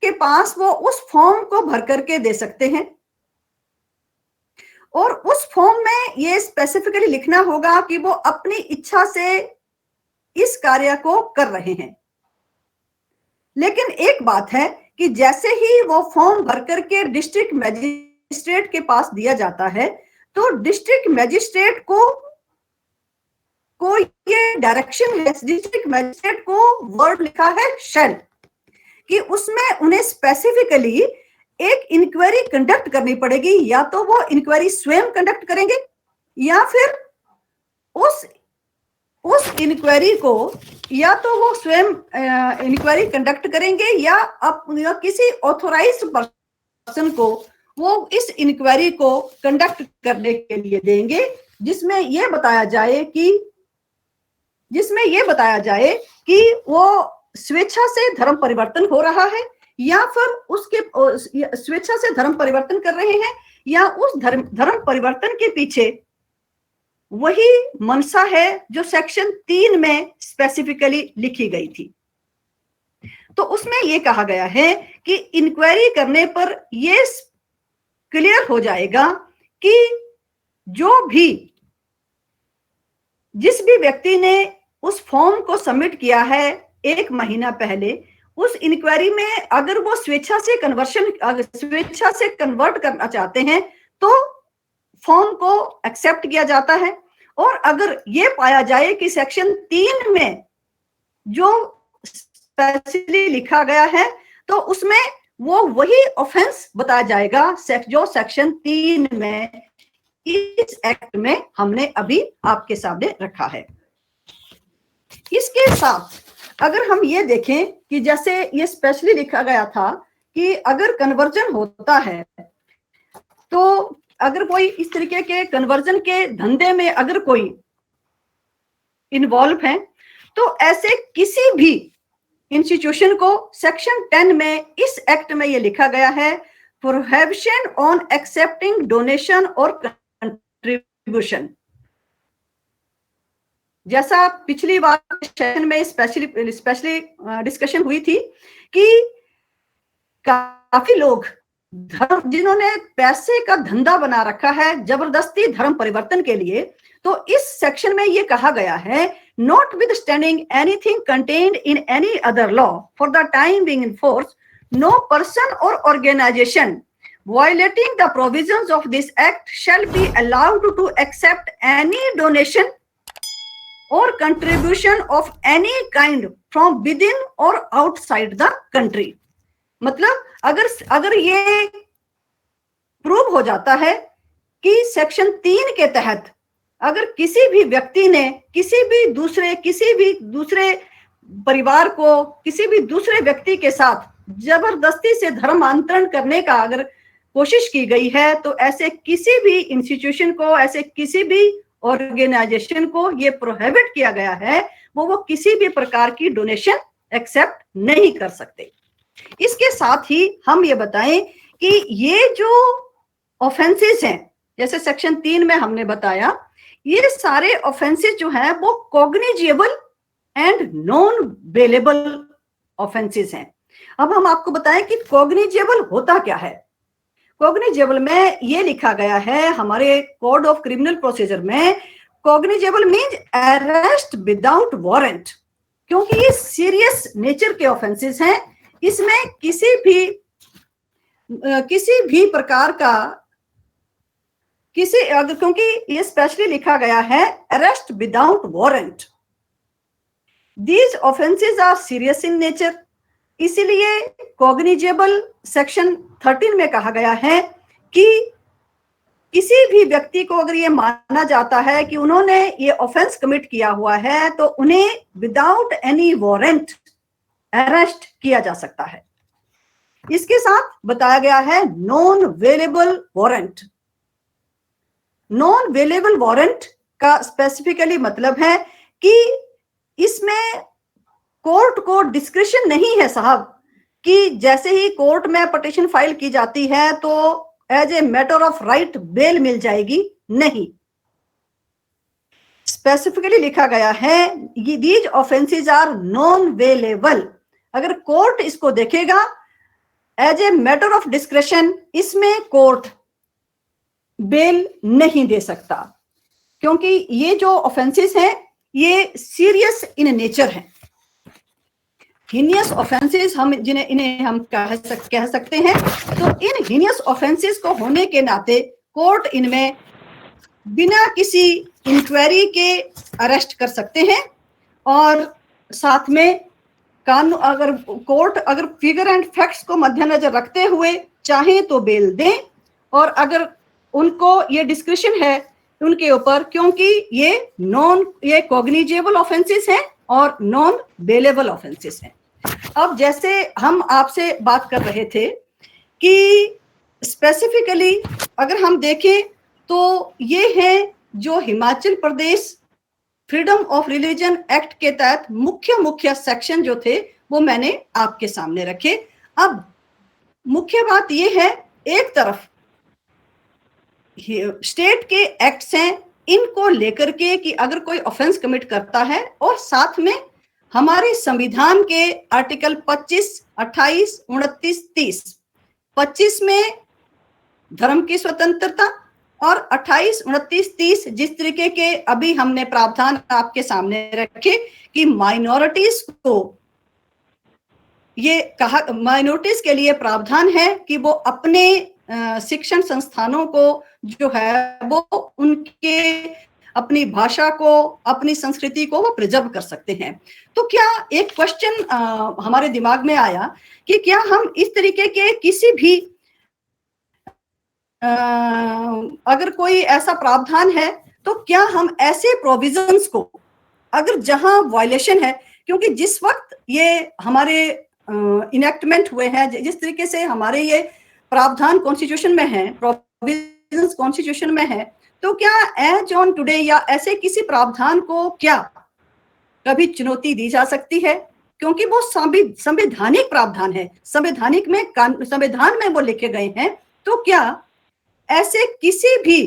के पास वो उस फॉर्म को भर करके दे सकते हैं। और उस फॉर्म में ये स्पेसिफिकली लिखना होगा कि वो अपनी इच्छा से इस कार्य को कर रहे हैं। लेकिन एक बात है कि जैसे ही वो फॉर्म भर करके डिस्ट्रिक्ट मैजिस्ट्रेट के पास दिया जाता है तो डिस्ट्रिक्ट मैजिस्ट्रेट को ये डायरेक्शन है, डिस्ट्रिक्ट मैजिस्ट्रेट को वर्ड लिखा है शैल, कि उसमें उन्हें स्पेसिफिकली एक इंक्वायरी कंडक्ट करनी पड़ेगी। या तो वो इंक्वायरी स्वयं कंडक्ट करेंगे या फिर उस इंक्वायरी को या तो वो स्वयं इंक्वायरी कंडक्ट करेंगे या किसी ऑथोराइज्ड पर्सन को वो इस इंक्वायरी को कंडक्ट करने के लिए देंगे, जिसमें ये बताया जाए कि वो स्वेच्छा से धर्म परिवर्तन हो रहा है या फिर उसके स्वेच्छा से धर्म परिवर्तन कर रहे हैं या उस धर्म परिवर्तन के पीछे वही मनसा है जो सेक्शन 3 में स्पेसिफिकली लिखी गई थी। तो उसमें यह कहा गया है कि इंक्वायरी करने पर यह क्लियर हो जाएगा कि जिस भी व्यक्ति ने उस फॉर्म को सबमिट किया है 1 महीना पहले, उस इंक्वायरी में अगर वो स्वेच्छा से कन्वर्ट करना चाहते हैं तो फॉर्म को एक्सेप्ट किया जाता है। और अगर ये पाया जाए कि सेक्शन 3 में जो स्पेशली लिखा गया है तो उसमें वो वही ऑफेंस बताया जाएगा जो सेक्शन 3 में इस एक्ट में हमने अभी आपके सामने रखा है। इसके साथ अगर हम ये देखें कि जैसे ये स्पेशली लिखा गया था कि अगर कन्वर्जन होता है तो अगर कोई इस तरीके के कन्वर्जन के धंधे में अगर कोई इन्वॉल्व है तो ऐसे किसी भी इंस्टीट्यूशन को सेक्शन 10 में, इस एक्ट में ये लिखा गया है, प्रोहिबिशन ऑन एक्सेप्टिंग डोनेशन और कंट्रीब्यूशन। जैसा पिछली बार सेशन में स्पेशली डिस्कशन हुई थी कि काफी लोग धर्म, जिन्होंने पैसे का धंधा बना रखा है जबरदस्ती धर्म परिवर्तन के लिए, तो इस सेक्शन में ये कहा गया है, notwithstanding anything contained in any other law for the time being in force, no person और organization violating the provisions of this act shall be allowed to accept any donation or contribution of any kind from within or outside the country। मतलब अगर ये प्रूव हो जाता है कि सेक्शन 3 के तहत अगर किसी भी व्यक्ति ने किसी भी दूसरे परिवार को, किसी भी दूसरे व्यक्ति के साथ जबरदस्ती से धर्मांतरण करने का अगर कोशिश की गई है, तो ऐसे किसी भी इंस्टीट्यूशन को, ऐसे किसी भी ऑर्गेनाइजेशन को ये प्रोहिबिट किया गया है, वो किसी भी प्रकार की डोनेशन एक्सेप्ट नहीं कर सकते। इसके साथ ही हम ये बताएं कि ये जो ऑफेंसेस हैं, जैसे सेक्शन 3 में हमने बताया, ये सारे ऑफेंसेस जो हैं वो cognizable and non bailable offences हैं। अब हम आपको बताएं कि कॉग्निजेबल होता क्या है। कॉग्निजेबल में ये लिखा गया है हमारे कोड ऑफ क्रिमिनल प्रोसीजर में, cognizable means arrest without warrant, क्योंकि ये सीरियस नेचर के ऑफेंसेस हैं। इसमें किसी भी प्रकार का क्योंकि ये स्पेशली लिखा गया है arrest without warrant, these offences are serious in nature, इसीलिए कॉग्निजेबल सेक्शन 13 में कहा गया है कि किसी भी व्यक्ति को अगर ये माना जाता है कि उन्होंने ये ऑफेंस कमिट किया हुआ है, तो उन्हें विदाउट एनी वारंट अरेस्ट किया जा सकता है। इसके साथ बताया गया है नॉन वेलेबल वारंट। नॉन वेलेबल वारंट का स्पेसिफिकली मतलब है कि इसमें कोर्ट को डिस्क्रिशन नहीं है साहब, कि जैसे ही कोर्ट में पटिशन फाइल की जाती है तो as a matter of right bail मिल जाएगी, नहीं। स्पेसिफिकली लिखा गया है these offences are non bailable. अगर कोर्ट इसको देखेगा as a matter of discretion, इसमें कोर्ट बेल नहीं दे सकता, क्योंकि ये जो ऑफेंसेस हैं ये सीरियस इन नेचर हैं। हीनियस ऑफेंसेस इन्हें हम कह सकते हैं। तो इन हीनियस ऑफेंसेस को होने के नाते कोर्ट इनमें बिना किसी इंक्वायरी के अरेस्ट कर सकते हैं, और साथ में कानून अगर फिगर एंड फैक्ट्स को मद्देनजर रखते हुए चाहे तो बेल दें, और अगर उनको ये डिस्क्रिशन है उनके ऊपर, क्योंकि ये कॉग्निजेबल ऑफेंसेस हैं और नॉन बेलेबल ऑफेंसेस हैं। अब जैसे हम आपसे बात कर रहे थे कि स्पेसिफिकली अगर हम देखें तो ये है जो Himachal Pradesh freedom of religion act के तहत मुख्य सेक्शन जो थे वो मैंने आपके सामने रखे। अब मुख्य बात ये है, एक तरफ स्टेट के एक्ट्स हैं, इनको लेकर के कि अगर कोई ऑफेंस कमिट करता है, और साथ में हमारे संविधान के आर्टिकल 25, 28, 29, 30, 25 में धर्म की स्वतंत्रता और 28, 29, 30 जिस तरीके के अभी हमने प्रावधान आपके सामने रखे कि माइनॉरिटीज को ये कहा, माइनॉरिटीज के लिए प्रावधान है कि वो अपने शिक्षण संस्थानों को जो है वो उनके अपनी भाषा को, अपनी संस्कृति को वो प्रिजर्व कर सकते हैं। तो क्या एक क्वेश्चन हमारे दिमाग में आया कि क्या हम इस तरीके के किसी भी अगर कोई ऐसा प्रावधान है तो क्या हम ऐसे प्रोविजंस को अगर जहां वायलेशन है, क्योंकि जिस वक्त ये हमारे इनेक्टमेंट हुए हैं, जिस तरीके से हमारे ये प्रावधान कॉन्स्टिट्यूशन में है, प्रोविजंस कॉन्स्टिट्यूशन में है, तो क्या एज ऑन टुडे या ऐसे किसी प्रावधान को क्या कभी चुनौती दी जा सकती है, क्योंकि वो संवैधानिक प्रावधान है, संविधान में वो लिखे गए हैं। तो क्या ऐसे किसी भी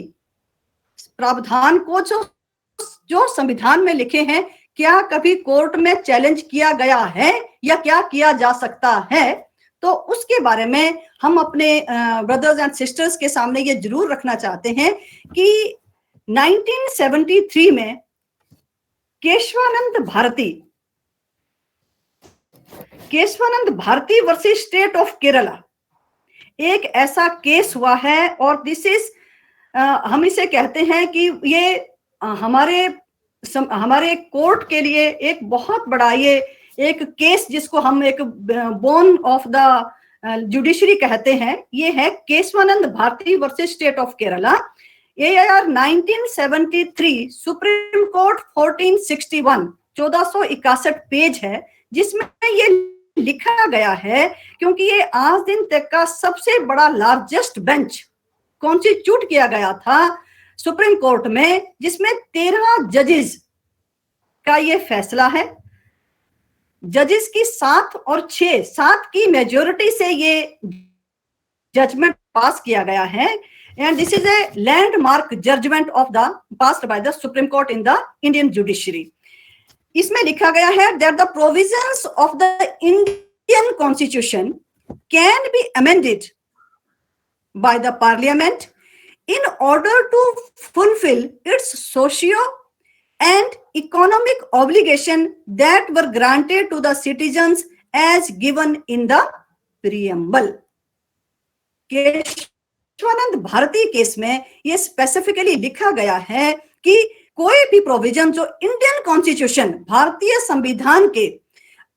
प्रावधान को जो संविधान में लिखे हैं, क्या कभी कोर्ट में चैलेंज किया गया है या क्या किया जा सकता है? तो उसके बारे में हम अपने ब्रदर्स एंड सिस्टर्स के सामने ये जरूर रखना चाहते हैं कि 1973 में Kesavananda Bharati versus state of Kerala एक ऐसा केस हुआ है, और दिस इज हम इसे कहते हैं कि ये हमारे कोर्ट के लिए एक बहुत बड़ा ये एक केस, जिसको हम एक बोन ऑफ द जुडिशरी कहते हैं, ये है Kesavananda Bharati versus state of Kerala, AIR 1973, Supreme Court 1461, 1461 page है, जिसमें ये लिखा गया है, क्योंकि ये आज दिन तक का सबसे बड़ा लार्जेस्ट बेंच कॉन्स्टिट्यूट किया गया था सुप्रीम कोर्ट में, जिसमें 13 जजेस का ये फैसला है। जजेस की 7 और 7 की मेजोरिटी से ये जजमेंट पास किया गया है, and this is a landmark judgement of the passed by the Supreme Court in the Indian judiciary. इसमें लिखा गया है that the provisions of the Indian constitution can be amended by the parliament in order to fulfill its socio and economic obligation that were granted to the citizens as given in the preamble. Kesavananda Bharati case में ये स्पेसिफिकली लिखा गया है कि कोई भी प्रोविजन जो इंडियन कॉन्स्टिट्यूशन, भारतीय संविधान के,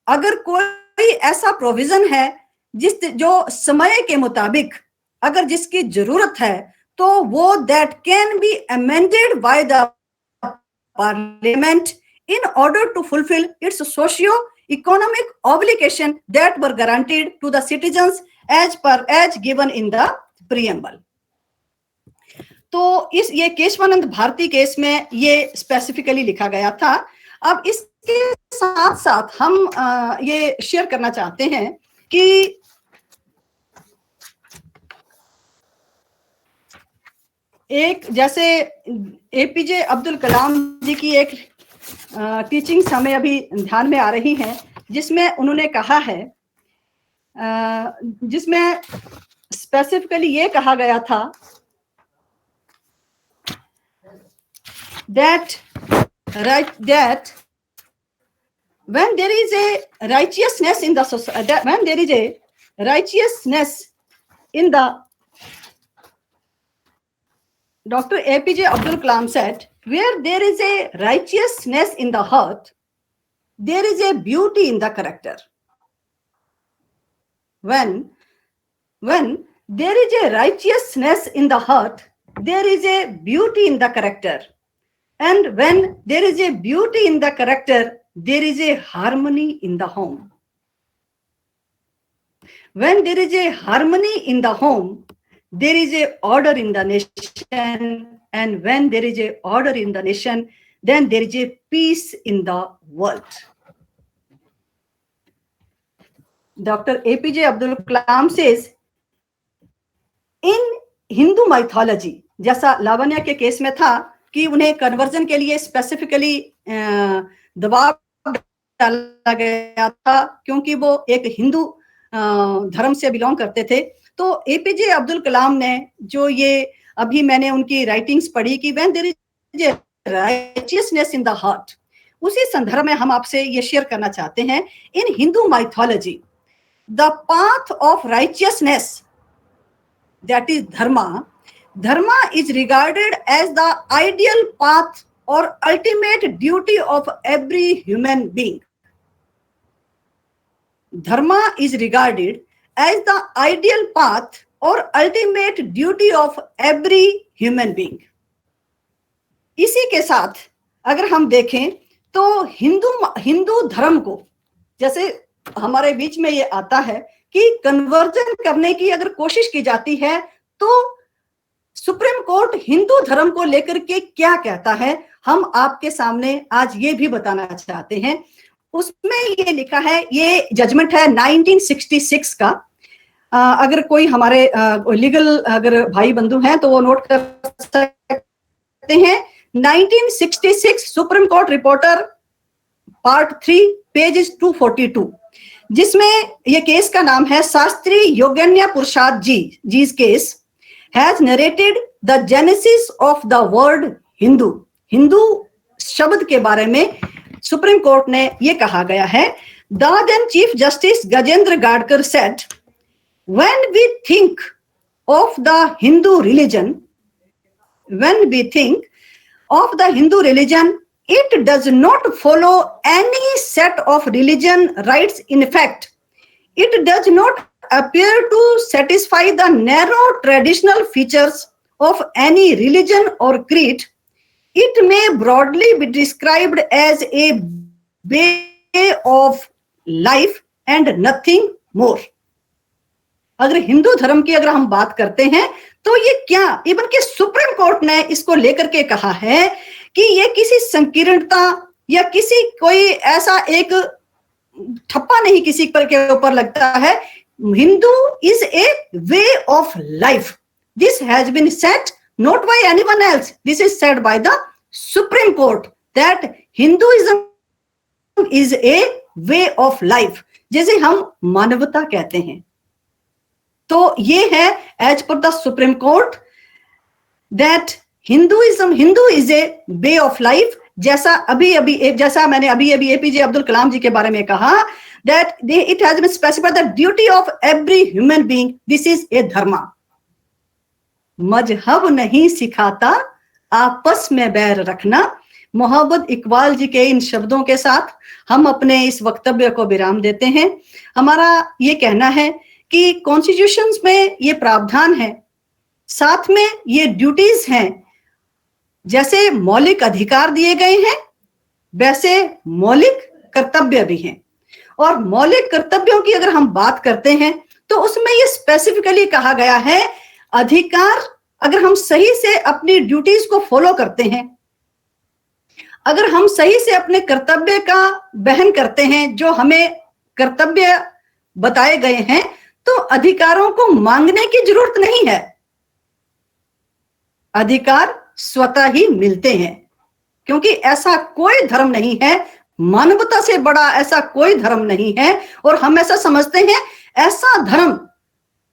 अगर कोई ऐसा प्रोविजन है जो समय के मुताबिक अगर जिसकी जरूरत है, तो वो that can be amended by the parliament in order to fulfil its socio economic obligation that were guaranteed to the citizens as given in the preamble. तो ये केशवानंद भारती केस में ये स्पेसिफिकली लिखा गया था। अब इसके साथ साथ हम ये शेयर करना चाहते हैं कि एक जैसे APJ अब्दुल कलाम जी की एक टीचिंग हमें अभी ध्यान में आ रही है, जिसमें उन्होंने कहा है, जिसमें स्पेसिफिकली ये कहा गया था that when there is a righteousness in the society, when there is a righteousness in the, Dr. APJ Abdul Kalam said, where there is a righteousness in the heart, there is a beauty in the character. When there is a righteousness in the heart, there is a beauty in the character. And when there is a beauty in the character, there is a harmony in the home. When there is a harmony in the home, there is a order in the nation. And when there is a order in the nation, then there is a peace in the world. Dr. APJ Abdul Kalam says, in Hindu mythology, जैसा लावण्या के केस में था कि उन्हें कन्वर्जन के लिए स्पेसिफिकली दबाव डाला गया था, क्योंकि वो एक हिंदू धर्म से बिलोंग करते थे। तो APJ अब्दुल कलाम ने जो ये अभी मैंने उनकी राइटिंग्स पढ़ी कि when there is a righteousness in the heart, उसी संदर्भ में हम आपसे ये शेयर करना चाहते हैं। In Hindu mythology, the path of righteousness, that is dharma, dharma is regarded as the ideal path or ultimate duty of every human being. Dharma is regarded as the ideal path or ultimate duty of every human being. इसी के साथ अगर हम देखें तो हिंदू धर्म को, जैसे हमारे बीच में ये आता है कि कन्वर्जन करने की अगर कोशिश की जाती है, तो सुप्रीम कोर्ट हिंदू धर्म को लेकर के क्या कहता है, हम आपके सामने आज ये भी बताना चाहते हैं। उसमें ये लिखा है, ये जजमेंट है 1966 का। अगर कोई हमारे लीगल अगर भाई बंधु हैं तो वो नोट कर सकते हैं। 1966 supreme court reporter part 3 page 242, जिसमें ये केस का नाम है शास्त्री योगन्या प्रसाद जी's case has narrated the genesis of the word Hindu. Hindu शब्द के बारे में सुप्रीम कोर्ट ने ये कहा गया है। The then chief justice Gajendragadkar said, when we think of the Hindu religion, it does not follow any set of religion rights. In fact, it does not appear to satisfy the narrow traditional features of any religion or creed. It may broadly be described as a way of life and nothing more. अगर हिंदू धर्म की अगर हम बात करते हैं तो ये क्या, इवन कि सुप्रीम कोर्ट ने इसको लेकर के कहा है कि ये किसी संकीर्णता या किसी कोई ऐसा एक ठप्पा नहीं किसी पर के ऊपर लगता है। Hindu is a way of life. This has been set not by anyone else, this is set by the Supreme Court that Hinduism is a way of life, जैसे हम मानवता कहते हैं। तो ये है as per the Supreme Court that Hindu is a way of life. जैसा मैंने अभी एपीजे अब्दुल कलाम जी के बारे में कहा that it has been specified the duty of every human being, this is a dharma. मजहब नहीं सिखाता आपस में बैर रखना। मोहम्मद इकबाल जी के इन शब्दों के साथ हम अपने इस वक्तव्य को विराम देते हैं। हमारा ये कहना है कि कॉन्स्टिट्यूशंस में ये प्रावधान है, साथ में ये ड्यूटीज हैं। जैसे मौलिक अधिकार दिए गए हैं वैसे मौलिक कर्तव्य भी हैं। और मौलिक कर्तव्यों की अगर हम बात करते हैं तो उसमें ये स्पेसिफिकली कहा गया है, अधिकार अगर हम सही से अपनी ड्यूटीज को फॉलो करते हैं, अगर हम सही से अपने कर्तव्य का वहन करते हैं, जो हमें कर्तव्य बताए गए हैं, तो अधिकारों को मांगने की जरूरत नहीं है। अधिकार स्वतः ही मिलते हैं, क्योंकि ऐसा कोई धर्म नहीं है, मानवता से बड़ा ऐसा कोई धर्म नहीं है। और हम ऐसा समझते हैं ऐसा धर्म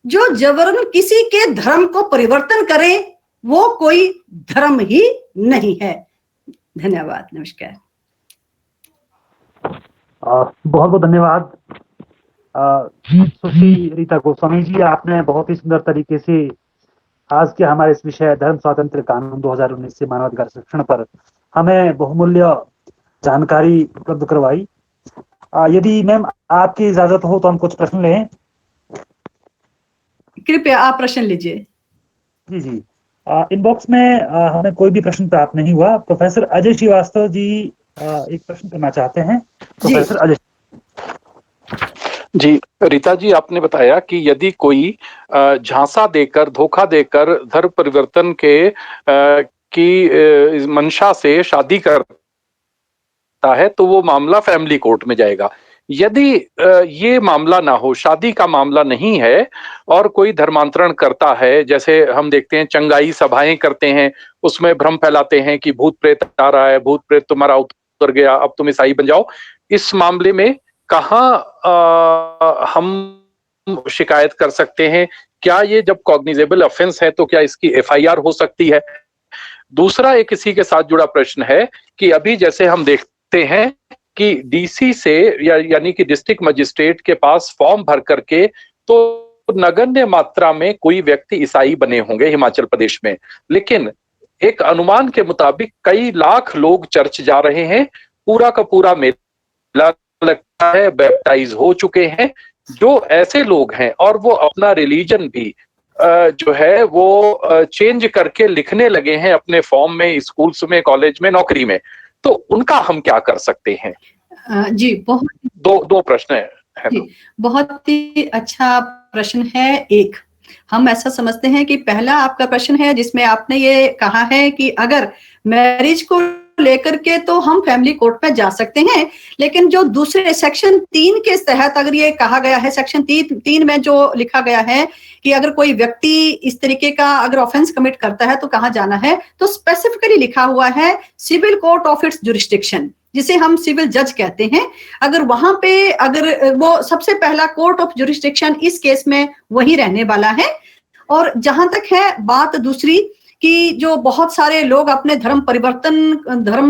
जो जबरन किसी के धर्म को परिवर्तन करे वो कोई धर्म ही नहीं है। धन्यवाद, नमस्कार। बहुत बहुत धन्यवाद सुश्री रीता गोस्वामी जी, आपने बहुत ही सुंदर तरीके से आज के हमारे इस विषय धर्म स्वातंत्र कानून 2019 से मानवाधिकार संरक्षण पर हमें बहुमूल्य जानकारी उपलब्ध करवाई। यदि मैम आपकी इजाजत हो तो हम कुछ प्रश्न लें। कृपया आप प्रश्न लीजिए। जी, इनबॉक्स में हमें कोई भी प्रश्न प्राप्त नहीं हुआ। प्रोफेसर अजय श्रीवास्तव जी एक प्रश्न करना चाहते हैं। प्रोफेसर अजय जी, रीता जी, आपने बताया कि यदि कोई झांसा देकर, धोखा देकर धर्म परिवर्तन की मंशा से शादी करता है तो वो मामला फैमिली कोर्ट में जाएगा। यदि ये मामला ना हो, शादी का मामला नहीं है और कोई धर्मांतरण करता है, जैसे हम देखते हैं चंगाई सभाएं करते हैं, उसमें भ्रम फैलाते हैं कि भूत प्रेत आ रहा है, भूत प्रेत तुम्हारा उतर गया, अब तुम ईसाई बन जाओ। इस मामले में कहाँ हम शिकायत कर सकते हैं? क्या ये जब कॉग्निजेबल ऑफेंस है तो क्या इसकी एफआईआर हो सकती है? दूसरा एक इसी के साथ जुड़ा प्रश्न है कि अभी जैसे हम देखते हैं कि डीसी से यानी कि डिस्ट्रिक्ट मजिस्ट्रेट के पास फॉर्म भर करके तो नगण्य मात्रा में कोई व्यक्ति ईसाई बने होंगे हिमाचल प्रदेश में, लेकिन एक अनुमान के मुताबिक कई लाख लोग चर्च जा रहे हैं, पूरा का पूरा मेला लगता है, बैप्टाइज हो चुके हैं। जो ऐसे लोग हैं और वो अपना रिलीजन भी जो है वो चेंज करके लिखने लगे हैं अपने फॉर्म में, स्कूल्स में, कॉलेज में, नौकरी में, तो उनका हम क्या कर सकते हैं? जी, बहुत दो प्रश्न है। जी, बहुत ही अच्छा प्रश्न है। एक, हम ऐसा समझते हैं कि पहला आपका प्रश्न है जिसमें आपने ये कहा है कि अगर मैरिज को लेकर के तो हम फैमिली कोर्ट में जा सकते हैं, लेकिन जो दूसरे सेक्शन 3 के तहत अगर ये कहा गया है, सेक्शन 3 में जो लिखा गया है कि अगर कोई व्यक्ति इस तरीके का अगर ऑफेंस कमिट करता है तो कहाँ जाना है, तो स्पेसिफिकली लिखा हुआ है civil court of its jurisdiction, जिसे हम सिविल जज कहते हैं। अगर वहां पे अगर वो सबसे पहला कोर्ट ऑफ जुरिस्डिक्शन इस केस में वही रहने वाला है। और जहां तक है बात दूसरी कि जो बहुत सारे लोग अपने धर्म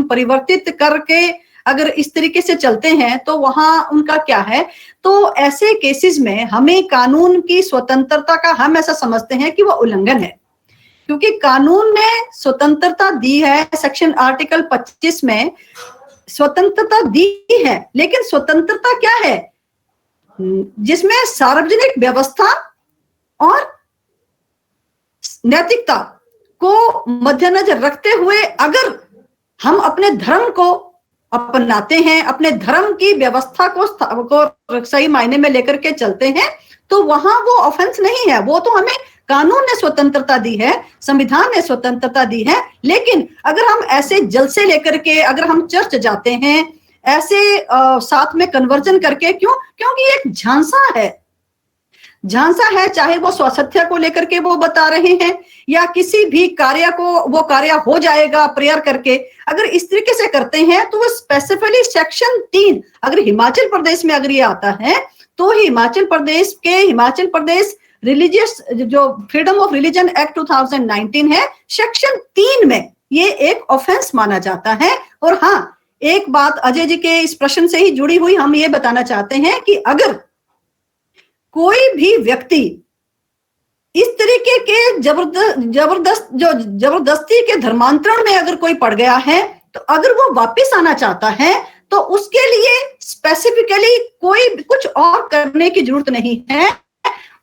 परिवर्तित करके अगर इस तरीके से चलते हैं तो वहां उनका क्या है, तो ऐसे केसेस में हमें कानून की स्वतंत्रता का हम ऐसा समझते हैं कि वो उल्लंघन है, क्योंकि कानून ने स्वतंत्रता दी है। सेक्शन आर्टिकल 25 में स्वतंत्रता दी है, लेकिन स्वतंत्रता क्या है, जिसमें सार्वजनिक व्यवस्था और नैतिकता को मद्देनजर रखते हुए अगर हम अपने धर्म को अपनाते हैं, अपने धर्म की व्यवस्था को सही मायने में लेकर के चलते हैं, तो वहां वो ऑफेंस नहीं है। वो तो हमें कानून ने स्वतंत्रता दी है, संविधान ने स्वतंत्रता दी है। लेकिन अगर हम ऐसे जलसे लेकर के अगर हम चर्च जाते हैं ऐसे साथ में कन्वर्जन करके, क्योंकि एक झांसा है, चाहे वो स्वास्थ्य को लेकर के वो बता रहे हैं या किसी भी कार्य को, वो कार्य हो जाएगा प्रेयर करके, अगर इस तरीके से करते हैं तो वो स्पेसिफिकली सेक्शन 3 अगर हिमाचल प्रदेश में अगर ये आता है तो हिमाचल प्रदेश रिलीजियस जो फ्रीडम ऑफ रिलीजन एक्ट 2019 है, सेक्शन 3 में ये एक ऑफेंस माना जाता है। और हाँ, एक बात अजय जी के इस प्रश्न से ही जुड़ी हुई हम ये बताना चाहते हैं कि अगर कोई भी व्यक्ति इस तरीके के जबरदस्ती के धर्मांतरण में अगर कोई पड़ गया है, तो अगर वो वापस आना चाहता है तो उसके लिए स्पेसिफिकली कोई कुछ और करने की जरूरत नहीं है।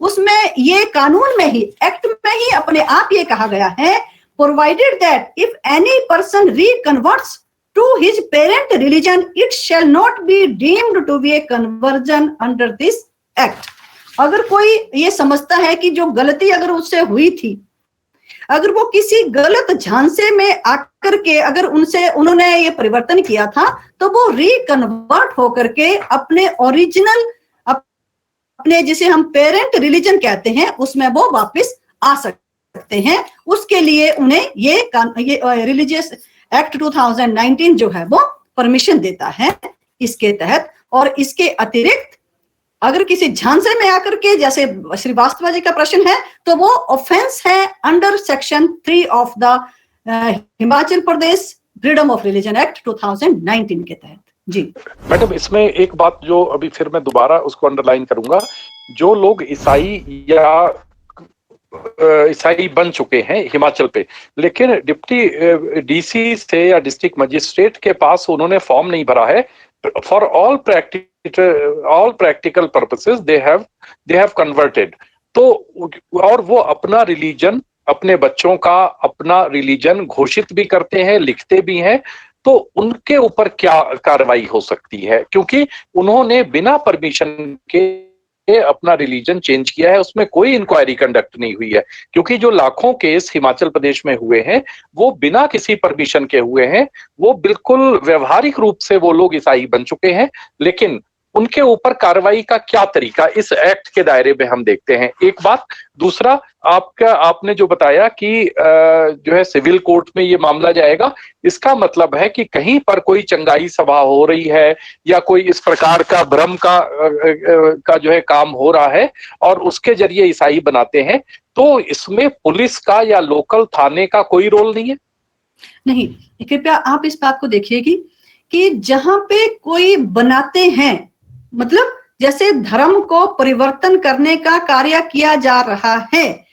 उसमें ये कानून में ही, एक्ट में ही अपने आप ये कहा गया है, provided that if any person reconverts to his parent religion it shall not be deemed to be a conversion under this act. अगर कोई ये समझता है कि जो गलती अगर उससे हुई थी, अगर वो किसी गलत झांसे में आकर के अगर उन्होंने ये परिवर्तन किया था, तो वो रिकन्वर्ट होकर के अपने ओरिजिनल, अपने जिसे हम पेरेंट रिलीजन कहते हैं, उसमें वो वापस आ सकते हैं। उसके लिए उन्हें ये रिलीजियस एक्ट 2019 जो है वो परमिशन देता है इसके तहत। और इसके अतिरिक्त अगर किसी झांसे में आकर के, जैसे श्रीवास्तव जी का प्रश्न है, तो वो ऑफेंस है under section 3 of the Himachal Pradesh freedom of religion act 2019 के तहत। जी मैडम, इसमें एक बात जो अभी फिर मैं दोबारा उसको अंडरलाइन करूंगा, जो लोग ईसाई बन चुके हैं हिमाचल पे, लेकिन डिप्टी डीसी से या डिस्ट्रिक्ट मजिस्ट्रेट के पास उन्होंने फॉर्म नहीं भरा है, for all practical purposes they have converted, तो और वो अपना रिलीजन, अपने बच्चों का अपना रिलीजन घोषित भी करते हैं, लिखते भी हैं, तो उनके ऊपर क्या कार्रवाई हो सकती है? क्योंकि उन्होंने बिना परमिशन के अपना रिलीजन चेंज किया है, उसमें कोई इंक्वायरी कंडक्ट नहीं हुई है। क्योंकि जो लाखों केस हिमाचल प्रदेश में हुए हैं वो बिना किसी परमिशन के हुए हैं, वो बिल्कुल व्यवहारिक रूप से वो लोग ईसाई बन चुके हैं, लेकिन उनके ऊपर कार्रवाई का क्या तरीका इस एक्ट के दायरे में हम देखते हैं। एक बात, दूसरा आपने जो बताया कि जो है सिविल कोर्ट में ये मामला जाएगा, इसका मतलब है कि कहीं पर कोई चंगाई सभा हो रही है या कोई इस प्रकार का भ्रम का जो है काम हो रहा है और उसके जरिए ईसाई बनाते हैं, तो इसमें पुलिस का या लोकल थाने का कोई रोल नहीं है? नहीं, कृपया आप इस बात को देखिएगी कि जहां पे कोई बनाते हैं, मतलब जैसे धर्म को परिवर्तन करने का कार्य किया जा रहा है,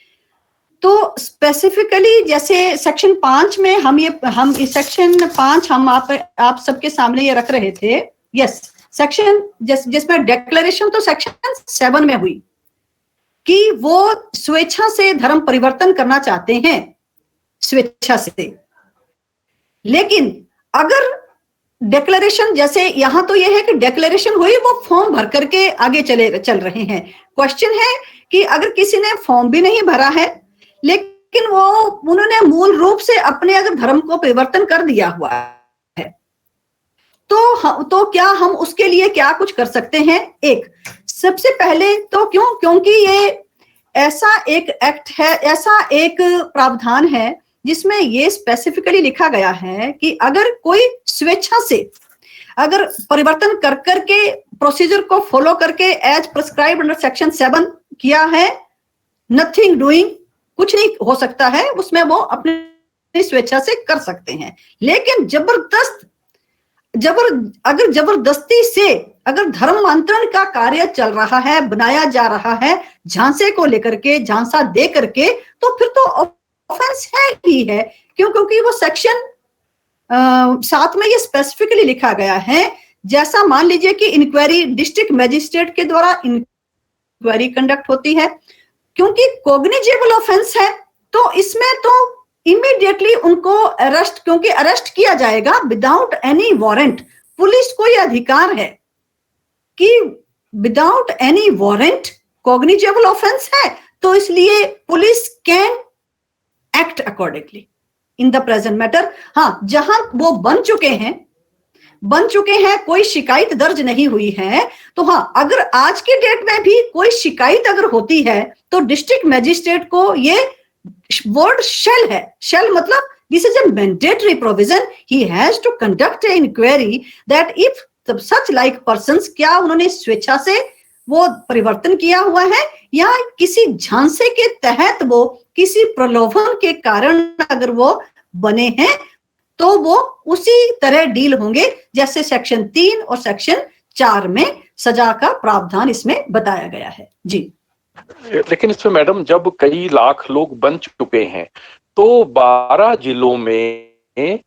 तो स्पेसिफिकली जैसे सेक्शन 5 में हम इस सेक्शन 5 हम आप सबके सामने ये रख रहे थे। यस, सेक्शन जिसमें डिक्लेरेशन तो सेक्शन 7 में हुई कि वो स्वेच्छा से धर्म परिवर्तन करना चाहते हैं, स्वेच्छा से। लेकिन अगर डिक्लेरेशन, जैसे यहां तो यह है कि डिक्लेरेशन हुई, वो फॉर्म भर करके आगे चल रहे हैं। क्वेश्चन है कि अगर किसी ने फॉर्म भी नहीं भरा है लेकिन उन्होंने मूल रूप से अपने अगर धर्म को परिवर्तन कर दिया हुआ तो क्या हम उसके लिए क्या कुछ कर सकते हैं? एक, सबसे पहले तो क्योंकि ये ऐसा एक एक्ट है, ऐसा एक प्रावधान है जिसमें ये स्पेसिफिकली लिखा गया है कि अगर कोई स्वेच्छा से अगर परिवर्तन कर करके प्रोसीजर को फॉलो करके एज प्रिस्क्राइब्ड अंडर सेक्शन 7 किया है, नथिंग डूइंग, कुछ नहीं हो सकता है उसमें, वो अपनी स्वेच्छा से कर सकते हैं। लेकिन अगर जबरदस्ती से अगर धर्मांतरण का कार्य चल रहा है, बनाया जा रहा है झांसे को लेकर के, झांसा दे करके, तो फिर तो ऑफेंस है ही है। क्योंकि वो सेक्शन 7 में ये स्पेसिफिकली लिखा गया है, जैसा मान लीजिए कि इंक्वायरी डिस्ट्रिक्ट मजिस्ट्रेट के द्वारा इंक्वायरी कंडक्ट होती है, क्योंकि कॉग्निजेबल ऑफेंस है, तो इसमें तो इमीडिएटली उनको अरेस्ट, क्योंकि अरेस्ट किया जाएगा विदाउट एनी वारंट। पुलिस को यह अधिकार है कि without any warrant cognizable offence है, तो इसलिए police can act accordingly in the present matter. हाँ, जहां वो बन चुके हैं, कोई शिकायत दर्ज नहीं हुई है, तो हाँ, अगर आज के डेट में भी कोई शिकायत अगर होती है तो डिस्ट्रिक्ट मजिस्ट्रेट को ये वर्ड शेल है, शेल मतलब this is a mandatory provision, he has to conduct a inquiry that if such like persons, क्या उन्होंने स्वेच्छा से वो परिवर्तन किया हुआ है या किसी झांसे के तहत वो किसी प्रलोभन के कारण अगर वो बने हैं, तो वो उसी तरह डील होंगे जैसे सेक्शन 3 और सेक्शन 4 में सजा का प्रावधान इसमें बताया गया है। जी, लेकिन इसमें मैडम जब कई लाख लोग बन चुके हैं तो 12 जिलों में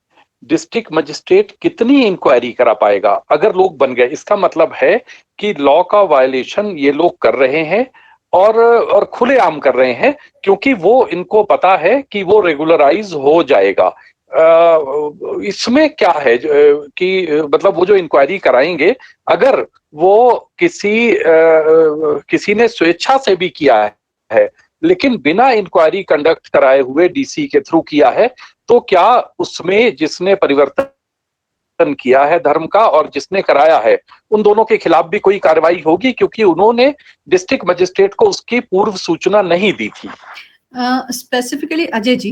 डिस्ट्रिक्ट मजिस्ट्रेट कितनी इंक्वायरी करा पाएगा अगर लोग बन गए? इसका मतलब है कि लॉ का वायलेशन ये लोग कर रहे हैं और खुलेआम कर रहे हैं, क्योंकि वो इनको पता है कि वो रेगुलराइज हो जाएगा। इसमें क्या है कि मतलब वो जो इंक्वायरी कराएंगे, अगर वो किसी ने स्वेच्छा से भी किया है लेकिन बिना इंक्वायरी कंडक्ट कराए हुए डीसी के थ्रू किया है, तो क्या उसमें जिसने परिवर्तन किया है धर्म का और जिसने कराया है, उन दोनों के खिलाफ भी कोई कार्रवाई होगी, क्योंकि उन्होंने डिस्ट्रिक्ट मजिस्ट्रेट को उसकी पूर्व सूचना नहीं दी थी? स्पेसिफिकली अजय जी,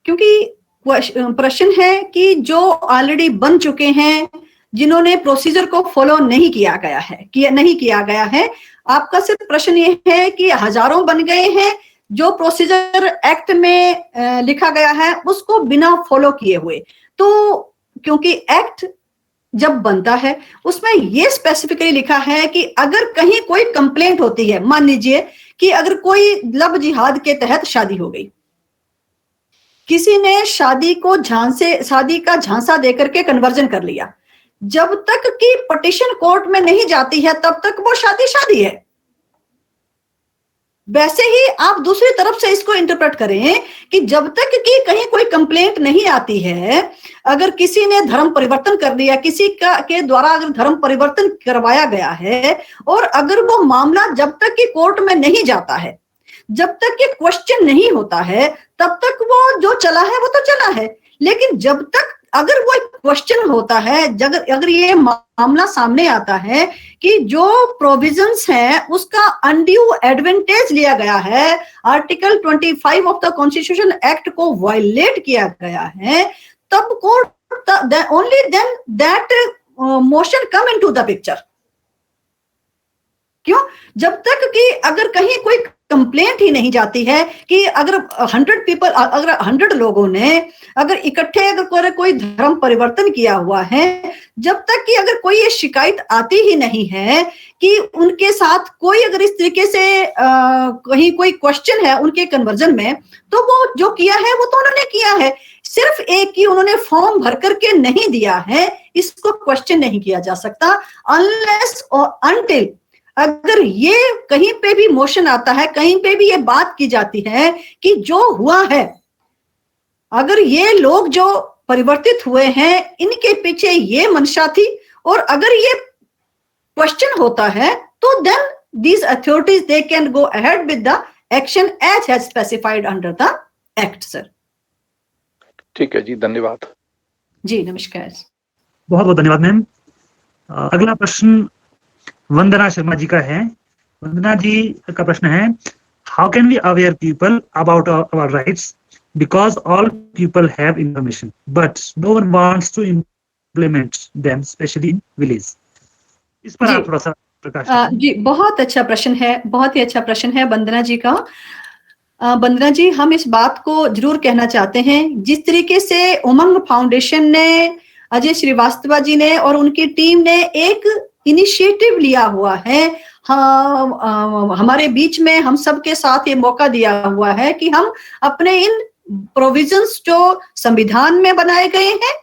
क्योंकि प्रश्न है कि जो ऑलरेडी बन चुके हैं, जिन्होंने प्रोसीजर को फॉलो नहीं किया गया है, आपका सिर्फ प्रश्न ये है कि हजारों बन गए हैं जो प्रोसीजर एक्ट में लिखा गया है उसको बिना फॉलो किए हुए। तो क्योंकि एक्ट जब बनता है उसमें ये स्पेसिफिकली लिखा है कि अगर कहीं कोई कंप्लेंट होती है, मान लीजिए कि अगर कोई लव जिहाद के तहत शादी हो गई, किसी ने शादी का झांसा देकर के कन्वर्जन कर लिया, जब तक कि पिटीशन कोर्ट में नहीं जाती है तब तक वो शादी है। वैसे ही आप दूसरी तरफ से इसको इंटरप्रेट करें कि जब तक कि कहीं कोई कंप्लेंट नहीं आती है, अगर किसी ने धर्म परिवर्तन कर लिया, किसी के द्वारा अगर धर्म परिवर्तन करवाया गया है, और अगर वो मामला जब तक कि कोर्ट में नहीं जाता है, जब तक कि क्वेश्चन नहीं होता है, तब तक वो जो चला है वो तो चला है। लेकिन जब तक अगर वो क्वेश्चन होता है, अगर ये मामला सामने आता है कि जो प्रोविजंस हैं उसका अनड्यू एडवांटेज लिया गया है, article 25 of the constitution act को वायलेट किया गया है, तब court only then that motion come into the picture. क्यों? जब तक कि अगर कहीं कोई कंप्लेंट ही नहीं जाती है कि अगर 100 लोगों ने अगर इकट्ठे अगर कोई धर्म परिवर्तन किया हुआ है, जब तक कि अगर कोई ये शिकायत आती ही नहीं है कि उनके साथ कोई अगर इस तरीके से कहीं कोई क्वेश्चन है उनके कन्वर्जन में, तो वो जो किया है वो तो उन्होंने किया है, सिर्फ एक ही उन्होंने फॉर्म भर करके नहीं दिया है, इसको क्वेश्चन नहीं किया जा सकता अनलेस और अनटिल अगर ये कहीं पे भी मोशन आता है, कहीं पे भी ये बात की जाती है कि जो हुआ है, अगर ये लोग जो परिवर्तित हुए हैं इनके पीछे ये मंशा थी, और अगर ये क्वेश्चन होता है, तो then these authorities they can go ahead with the action as has specified under the act, sir. ठीक है जी, धन्यवाद। जी नमस्कार। बहुत बहुत धन्यवाद मैम। अगला प्रश्न वंदना शर्मा जी का है। वंदना जी का प्रश्न है, how can we aware people about our rights because all people have information but no one wants to implement them specially in village. इस पर जी। आप थोड़ा सा प्रकाश जी, बहुत अच्छा प्रश्न है, बहुत ही अच्छा प्रश्न है वंदना जी का। वंदना जी, हम इस बात को जरूर कहना चाहते हैं, जिस तरीके से उमंग फाउंडेशन ने, अजय श्रीवास्तव जी ने और उनकी टीम ने एक इनिशिएटिव लिया हुआ है, हमारे बीच में हम सबके साथ ये मौका दिया हुआ है कि हम अपने इन प्रोविजंस जो संविधान में बनाए गए हैं,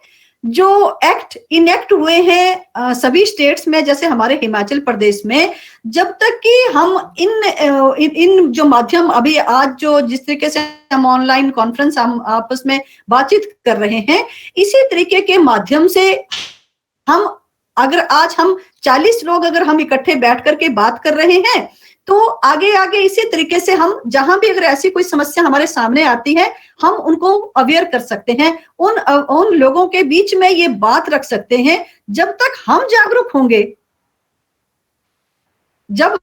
जो एक्ट इनेक्ट हुए हैं सभी स्टेट्स में, जैसे हमारे हिमाचल प्रदेश में, जब तक कि हम इन जो माध्यम अभी आज जो जिस तरीके से हम ऑनलाइन कॉन्फ्रेंस हम आपस में बातचीत कर रहे हैं, इसी तरीके के माध्यम से हम अगर आज हम 40 लोग अगर हम इकट्ठे बैठ करके बात कर रहे हैं, तो आगे आगे इसी तरीके से हम जहां भी अगर ऐसी कोई समस्या हमारे सामने आती है, हम उनको अवेयर कर सकते हैं, उन लोगों के बीच में ये बात रख सकते हैं। जब तक हम जागरूक होंगे, जब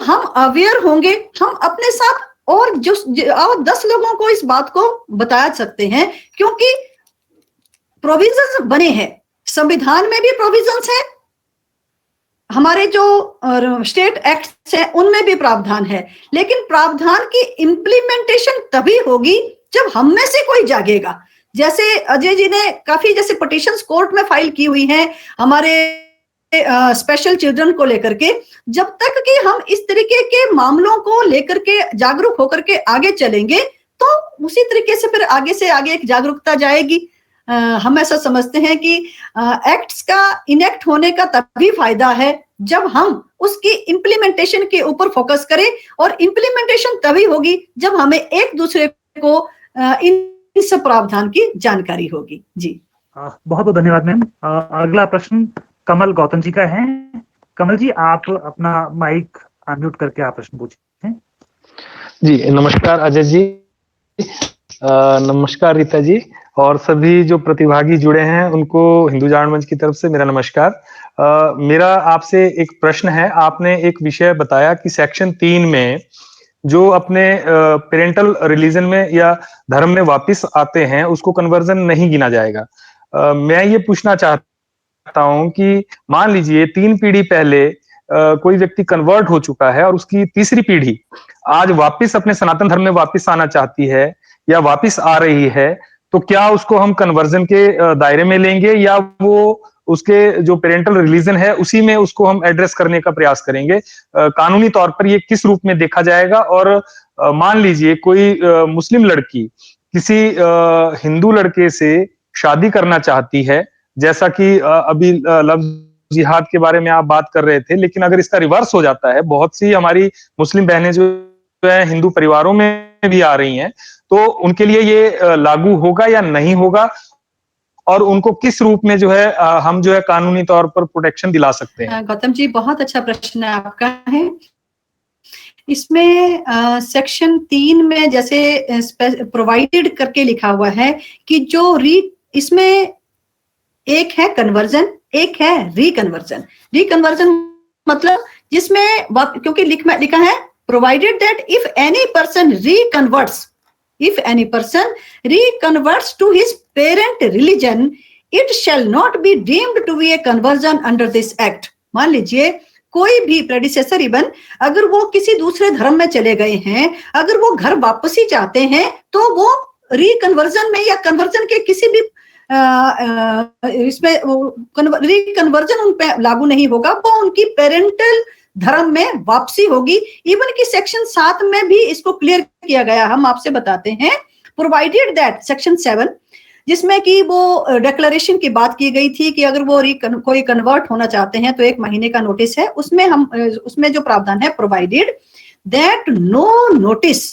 हम अवेयर होंगे, हम अपने साथ और 10 लोगों को इस बात को बता सकते हैं, क्योंकि प्रोविजंस बने हैं, संविधान में भी प्रोविजंस है, हमारे जो स्टेट एक्ट्स हैं उनमें भी प्रावधान है, लेकिन प्रावधान की इंप्लीमेंटेशन तभी होगी जब हम में से कोई जागेगा। जैसे अजय जी ने काफी जैसे पिटीशंस कोर्ट में फाइल की हुई हैं हमारे स्पेशल चिल्ड्रन को लेकर के, जब तक कि हम इस तरीके के मामलों को लेकर के जागरूक होकर के आगे चलेंगे, तो उसी तरीके से फिर आगे से आगे एक जागरूकता जाएगी। हम ऐसा समझते हैं कि एक्ट्स का इनेक्ट होने का तभी फायदा है जब हम उसकी इम्प्लीमेंटेशन के ऊपर फोकस करें, और इम्प्लीमेंटेशन तभी होगी जब हमें एक दूसरे को इन सब प्रावधान की जानकारी होगी। जी, बहुत बहुत धन्यवाद मैम। अगला प्रश्न कमल गौतम जी का है। कमल जी, आप अपना माइक अनम्यूट करके आप प्रश्न पूछें। जी, नमस्कार अजय जी, नमस्कार रीता जी, और सभी जो प्रतिभागी जुड़े हैं उनको हिंदू जागरण मंच की तरफ से मेरा नमस्कार। मेरा आपसे एक प्रश्न है। आपने एक विषय बताया कि सेक्शन 3 में जो अपने पेरेंटल रिलीजन में या धर्म में वापस आते हैं उसको कन्वर्जन नहीं गिना जाएगा। मैं ये पूछना चाहता हूं कि मान लीजिए 3 पीढ़ी पहले कोई व्यक्ति कन्वर्ट हो चुका है और उसकी तीसरी पीढ़ी आज वापस अपने सनातन धर्म में वापस आना चाहती है या वापस आ रही है, तो क्या उसको हम कन्वर्जन के दायरे में लेंगे या वो उसके जो पेरेंटल रिलीजन है उसी में उसको हम एड्रेस करने का प्रयास करेंगे? कानूनी तौर पर ये किस रूप में देखा जाएगा? और मान लीजिए कोई मुस्लिम लड़की किसी हिंदू लड़के से शादी करना चाहती है, जैसा कि अभी लव जिहाद के बारे में आप बात कर रहे थे, लेकिन अगर इसका रिवर्स हो जाता है, बहुत सी हमारी मुस्लिम बहनें जो है हिंदू परिवारों में भी आ रही हैं, तो उनके लिए ये लागू होगा या नहीं होगा, और उनको किस रूप में जो है हम जो है कानूनी तौर पर प्रोटेक्शन दिला सकते हैं? गौतम जी, बहुत अच्छा प्रश्न आपका है। इसमें सेक्शन 3 में जैसे प्रोवाइडेड करके लिखा हुआ है कि जो इसमें एक है कन्वर्जन, एक है रिकन्वर्जन। रिकन्वर्जन मतलब जिसमें क्योंकि लिखा है provided that if any person reconverts to his parent religion, it shall not be deemed to be a conversion under this act. मान लीजिए कोई भी प्रेडिसेसर इवन अगर वो किसी दूसरे धर्म में चले गए हैं, अगर वो घर वापसी चाहते हैं, तो वो रिकन्वर्जन में या कन्वर्जन के किसी भी इसमें रिकन्वर्जन उन पे लागू नहीं होगा, वो उनकी पेरेंटल धर्म में वापसी होगी। इवन की सेक्शन 7 में भी इसको क्लियर किया गया, हम आपसे बताते हैं। प्रोवाइडेड दैट सेक्शन 7 जिसमें कि वो डिक्लेरेशन की बात की गई थी कि अगर वो कोई कन्वर्ट होना चाहते हैं तो 1 महीने का नोटिस है, उसमें जो प्रावधान है provided that no notice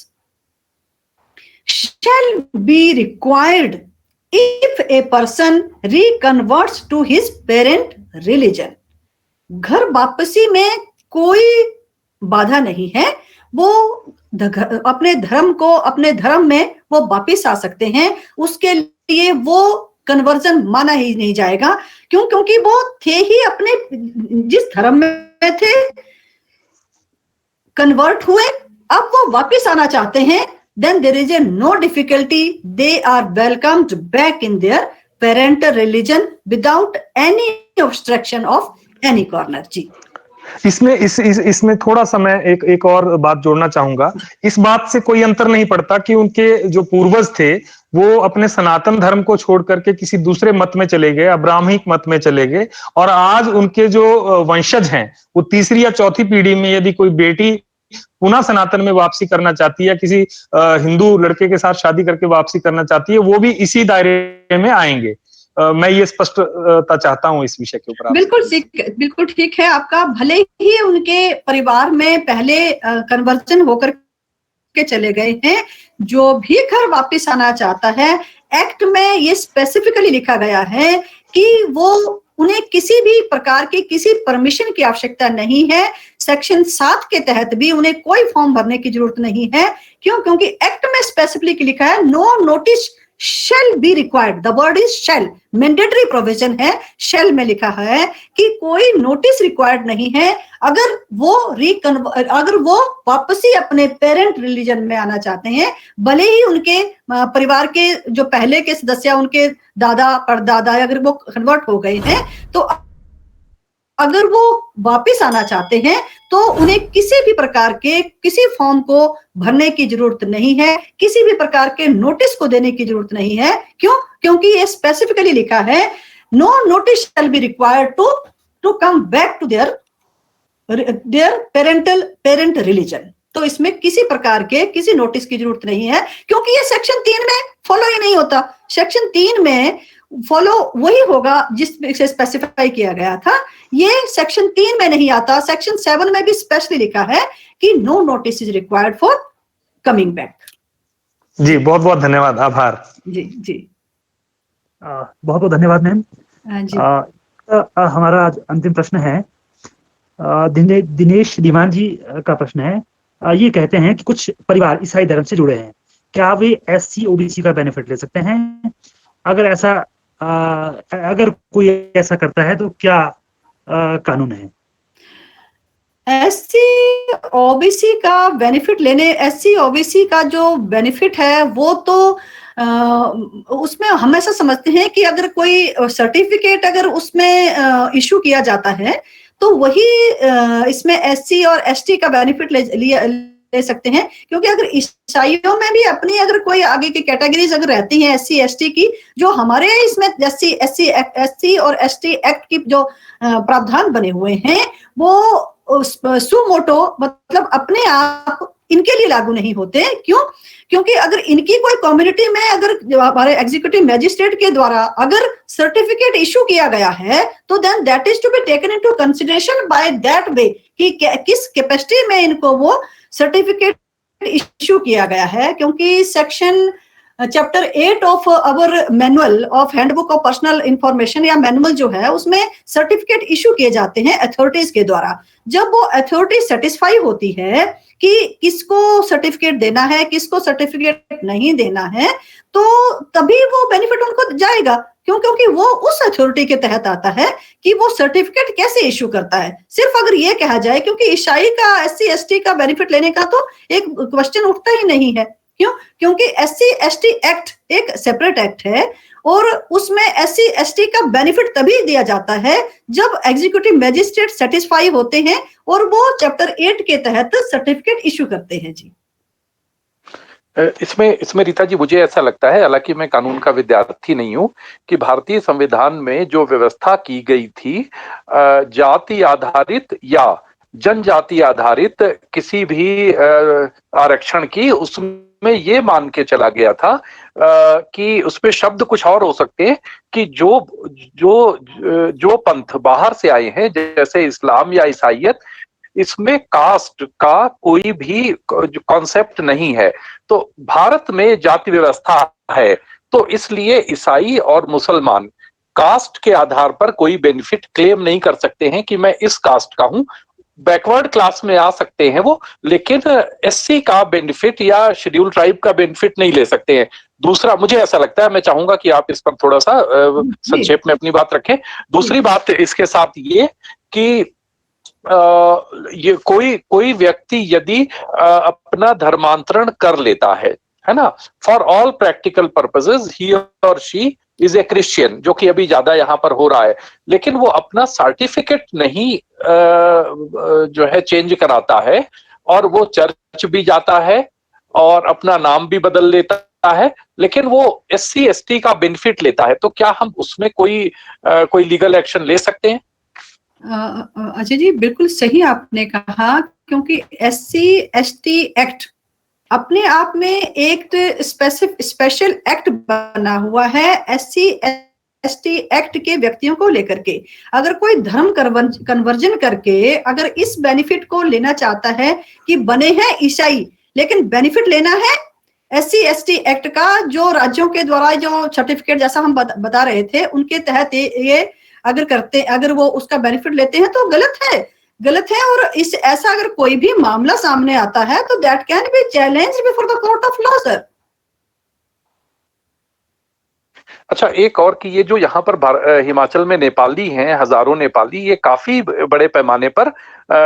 shall be required if a person reconverts to his parent religion. घर वापसी में कोई बाधा नहीं है, वो अपने धर्म में वो वापस आ सकते हैं। उसके लिए वो कन्वर्जन माना ही नहीं जाएगा। क्यों? क्योंकि वो थे ही अपने जिस धर्म में थे, कन्वर्ट हुए, अब वो वापस आना चाहते हैं, then there is a no difficulty, they are welcomed back in their parental religion without any obstruction of any corner। जी, इसमें थोड़ा सा मैं एक और बात जोड़ना चाहूंगा। इस बात से कोई अंतर नहीं पड़ता कि उनके जो पूर्वज थे वो अपने सनातन धर्म को छोड़ करके किसी दूसरे मत में चले गए, अब्राह्मिक मत में चले गए, और आज उनके जो वंशज हैं वो तीसरी या चौथी पीढ़ी में यदि कोई बेटी पुनः सनातन में वापसी करना चाहती है, किसी हिंदू लड़के के साथ शादी करके वापसी करना चाहती है, वो भी इसी दायरे में आएंगे। मैं ये स्पष्टता चाहता हूं इस विषय के ऊपर। बिल्कुल ठीक है आपका। भले ही उनके परिवार में पहले कन्वर्जन होकर के चले गए हैं, जो भी घर वापस आना चाहता है, एक्ट में ये स्पेसिफिकली लिखा गया है कि वो उन्हें किसी भी प्रकार की किसी परमिशन की आवश्यकता नहीं है। सेक्शन 7 के तहत भी उन्हें कोई फॉर्म भरने की जरूरत नहीं है। क्यों? क्योंकि एक्ट में स्पेसिफिकली लिखा है no notice shall be required, the word is shall, mandatory provision है, shall में लिखा है कि कोई नोटिस रिक्वायर्ड नहीं है। अगर वो वापसी अपने पेरेंट रिलीजन में आना चाहते हैं, भले ही उनके परिवार के जो पहले के सदस्य, उनके दादा परदादा अगर वो कन्वर्ट हो गए हैं, तो अगर वो वापस आना चाहते हैं तो उन्हें किसी भी प्रकार के किसी फॉर्म को भरने की जरूरत नहीं है, किसी भी प्रकार के नोटिस को देने की जरूरत नहीं है। क्यों? क्योंकि ये स्पेसिफिकली लिखा है no notice shall be required to come back to their parent religion. तो इसमें किसी प्रकार के किसी नोटिस की जरूरत नहीं है, क्योंकि ये सेक्शन 3 में फॉलो ही नहीं होता। सेक्शन 3 में फॉलो वही होगा जिससे स्पेसिफाई किया गया था, ये सेक्शन 3 में नहीं आता। सेक्शन 7 में भी स्पेशली लिखा है कि no notice is required for coming back. जी, बहुत बहुत धन्यवाद, आभार। जी बहुत बहुत धन्यवाद मैम। हमारा आज अंतिम प्रश्न है, दिनेश दीवान जी का प्रश्न है। ये कहते हैं कि कुछ परिवार ईसाई धर्म से जुड़े हैं, क्या वे SC OBC का बेनिफिट ले सकते हैं? अगर कोई ऐसा करता है तो क्या कानून है? SC OBC का बेनिफिट लेने, SC OBC का जो बेनिफिट है वो तो उसमें हम ऐसा समझते हैं कि अगर कोई सर्टिफिकेट अगर उसमें इशू किया जाता है तो वही इसमें SC और ST का बेनिफिट ले सकते हैं। क्योंकि अगर ईसाइयों में भी अपनी अगर कोई आगे की कैटेगरीज अगर रहती हैं SC ST की, जो हमारे इसमें SC और ST एक्ट की जो प्रावधान बने हुए हैं वो सुमोटो मतलब अपने आप इनके लिए लागू नहीं होते। क्यों? क्योंकि अगर इनकी कोई कम्युनिटी में अगर हमारे एग्जीक्यूटिव मैजिस्ट्रेट के द्वारा अगर सर्टिफिकेट इशू किया गया है तो then that is to be taken into consideration by that way कि किस कैपेसिटी में इनको वो सर्टिफिकेट इशू किया गया है। क्योंकि section chapter 8 of our manual of handbook of personal information या मैनुअल जो है उसमें सर्टिफिकेट इशू किए जाते हैं अथॉरिटीज के द्वारा। जब वो अथॉरिटी सेटिस्फाई होती है कि किसको सर्टिफिकेट देना है, किसको सर्टिफिकेट नहीं देना है, तो तभी वो बेनिफिट उनको जाएगा। क्यों? क्योंकि वो उस अथॉरिटी के तहत आता है कि वो सर्टिफिकेट कैसे इशू करता है। सिर्फ अगर ये कहा जाए क्योंकि ईसाई का SC ST का बेनिफिट लेने का तो एक क्वेश्चन उठता ही नहीं है। क्यों? क्योंकि SC ST एक्ट एक सेपरेट एक्ट है और उसमें SC ST का बेनिफिट तभी दिया जाता है जब एग्जीक्यूटिव मैजिस्ट्रेट सेटिस्फाई होते हैं और वो चैप्टर 8 के तहत सर्टिफिकेट इशू करते हैं। जी, इसमें रीता जी मुझे ऐसा लगता है, हालांकि मैं कानून का विद्यार्थी नहीं हूं, कि भारतीय संविधान में जो व्यवस्था की गई थी जाति आधारित या जनजाति आधारित किसी भी आरक्षण की, उसमें ये मान के चला गया था कि उसमें शब्द कुछ और हो सकते हैं कि जो पंथ बाहर से आए हैं जैसे इस्लाम या ईसाइयत, इसमें कास्ट का कोई भी कॉन्सेप्ट नहीं है। तो भारत में जाति व्यवस्था है, तो इसलिए ईसाई और मुसलमान कास्ट के आधार पर कोई बेनिफिट क्लेम नहीं कर सकते हैं कि मैं इस कास्ट का हूं बैकवर्ड क्लास में आ सकते हैं वो, लेकिन एससी का बेनिफिट या शेड्यूल ट्राइब का बेनिफिट नहीं ले सकते हैं। दूसरा, मुझे ऐसा लगता है, मैं चाहूंगा कि आप इस पर थोड़ा सा संक्षेप में अपनी बात रखें। दूसरी बात इसके साथ ये कि ये कोई व्यक्ति यदि अपना धर्मांतरण कर लेता है ना, फॉर ऑल प्रैक्टिकल पर्पसेस ही और शी इज ए क्रिश्चियन, जो कि अभी ज्यादा यहाँ पर हो रहा है, लेकिन वो अपना सर्टिफिकेट नहीं जो है चेंज कराता है, और वो चर्च भी जाता है और अपना नाम भी बदल लेता है, लेकिन वो एससी एसटी का बेनिफिट लेता है, तो क्या हम उसमें कोई लीगल एक्शन ले सकते हैं? अजय जी, बिल्कुल सही आपने कहा, क्योंकि एससी एसटी एक्ट अपने आप में एक स्पेशल एक्ट बना हुआ है एससी एसटी एक्ट के व्यक्तियों को लेकर के। अगर कोई धर्म कन्वर्जन करके अगर इस बेनिफिट को लेना चाहता है कि बने हैं ईसाई, लेकिन बेनिफिट लेना है एससी एसटी एक्ट का, जो राज्यों के द्वारा जो सर्टिफिकेट जैसा हम बता रहे थे उनके तहत ये अगर वो उसका बेनिफिट लेते हैं तो गलत है। और ऐसा अगर कोई भी मामला सामने आता है तो that can B challenged before the court of law, sir. अच्छा, एक और कि ये जो यहाँ पर हिमाचल में नेपाली हैं, हजारों नेपाली, ये काफी बड़े पैमाने पर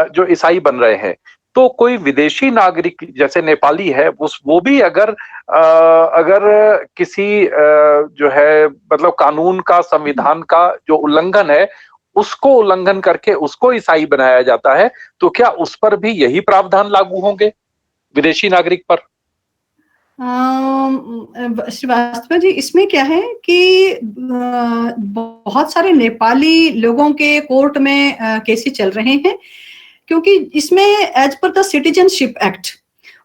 जो ईसाई बन रहे हैं, तो कोई विदेशी नागरिक जैसे नेपाली है वो भी अगर किसी जो है मतलब कानून का, संविधान का जो उल्लंघन है उसको उल्लंघन करके उसको ईसाई बनाया जाता है, तो क्या उस पर भी यही प्रावधान लागू होंगे विदेशी नागरिक पर? श्रीवास्तव जी, इसमें क्या है कि बहुत सारे नेपाली लोगों के कोर्ट में केसेस चल रहे हैं, क्योंकि इसमें as per the citizenship act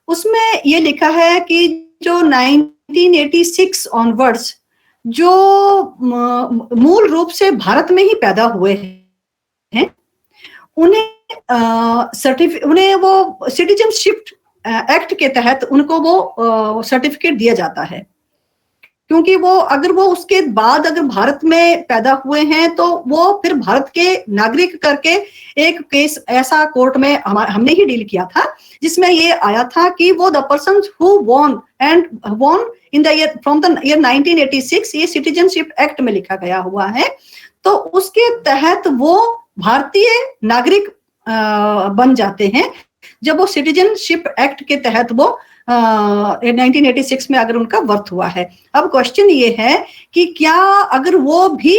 उसमें ये लिखा है कि जो 1986 ऑनवर्ड्स जो मूल रूप से भारत में ही पैदा हुए हैं उन्हें वो सिटीजनशिप एक्ट के तहत उनको वो सर्टिफिकेट दिया जाता है, क्योंकि वो अगर वो उसके बाद अगर भारत में पैदा हुए हैं तो वो फिर भारत के नागरिक करके एक केस ऐसा कोर्ट में हमने ही डील किया था, जिसमें ये आया था कि वो the person who won in the year from the year 1986, ये सिटीजनशिप एक्ट में लिखा गया हुआ है, तो उसके तहत वो भारतीय नागरिक बन जाते हैं जब वो सिटीजनशिप एक्ट के तहत वो 1986 में अगर उनका बर्थ हुआ है। अब क्वेश्चन ये है कि क्या अगर वो भी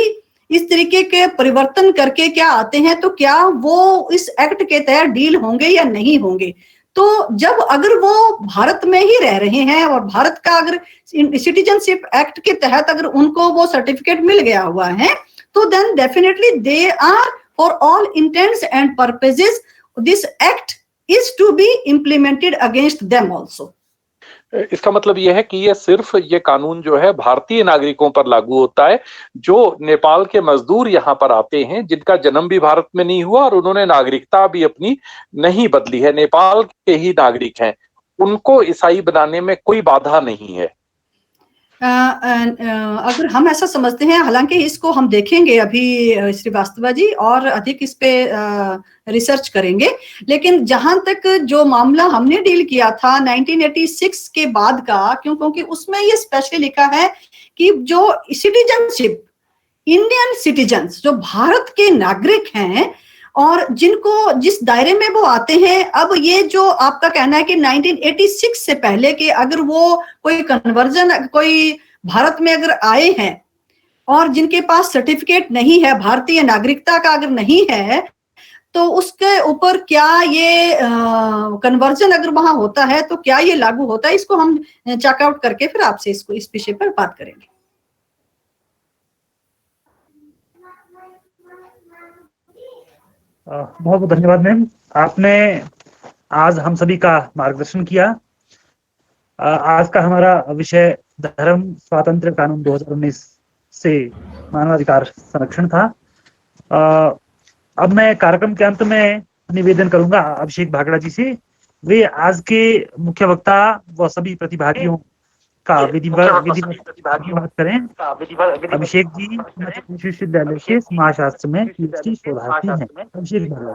इस तरीके के परिवर्तन करके क्या आते हैं तो क्या वो इस एक्ट के तहत डील होंगे या नहीं होंगे? तो जब अगर वो भारत में ही रह रहे हैं और भारत का अगर सिटीजनशिप एक्ट के तहत अगर उनको वो सर्टिफिकेट मिल गया हुआ है तो then definitely they are for all intents and purposes this act is to be implemented against them also. इसका मतलब यह है कि ये कानून जो है भारतीय नागरिकों पर लागू होता है, जो नेपाल के मजदूर यहाँ पर आते हैं, जिनका जन्म भी भारत में नहीं हुआ और उन्होंने नागरिकता भी अपनी नहीं बदली है, नेपाल के ही नागरिक हैं, उनको ईसाई बनाने में कोई बाधा नहीं है। अगर हम ऐसा समझते हैं, हालांकि इसको हम देखेंगे अभी श्रीवास्तव जी और अधिक इस पे रिसर्च करेंगे, लेकिन जहां तक जो मामला हमने डील किया था 1986 के बाद का, क्योंकि उसमें ये स्पेशली लिखा है कि जो सिटीजनशिप इंडियन सिटीजन्स जो भारत के नागरिक हैं और जिनको जिस दायरे में वो आते हैं, अब ये जो आपका कहना है कि 1986 से पहले के अगर वो कोई कन्वर्जन कोई भारत में अगर आए हैं और जिनके पास सर्टिफिकेट नहीं है, भारतीय नागरिकता का अगर नहीं है, तो उसके ऊपर क्या ये कन्वर्जन अगर वहां होता है तो क्या ये लागू होता है? इसको हम चेकआउट करके फिर आपसे इस विषय पर बात करेंगे। बहुत बहुत धन्यवाद मैम, आपने आज हम सभी का मार्गदर्शन किया। आज का हमारा विषय धर्म स्वातंत्र्य कानून 2019 से मानवाधिकार संरक्षण था। अब मैं कार्यक्रम के अंत में निवेदन करूंगा अभिषेक भागड़ा जी से, वे आज के मुख्य वक्ता व सभी प्रतिभागियों का विधिवत करें। अभिषेक जी विश्वविद्यालय के समाजशास्त्र में PhD शोधार्थी हैं। अभिषेक भागड़ा।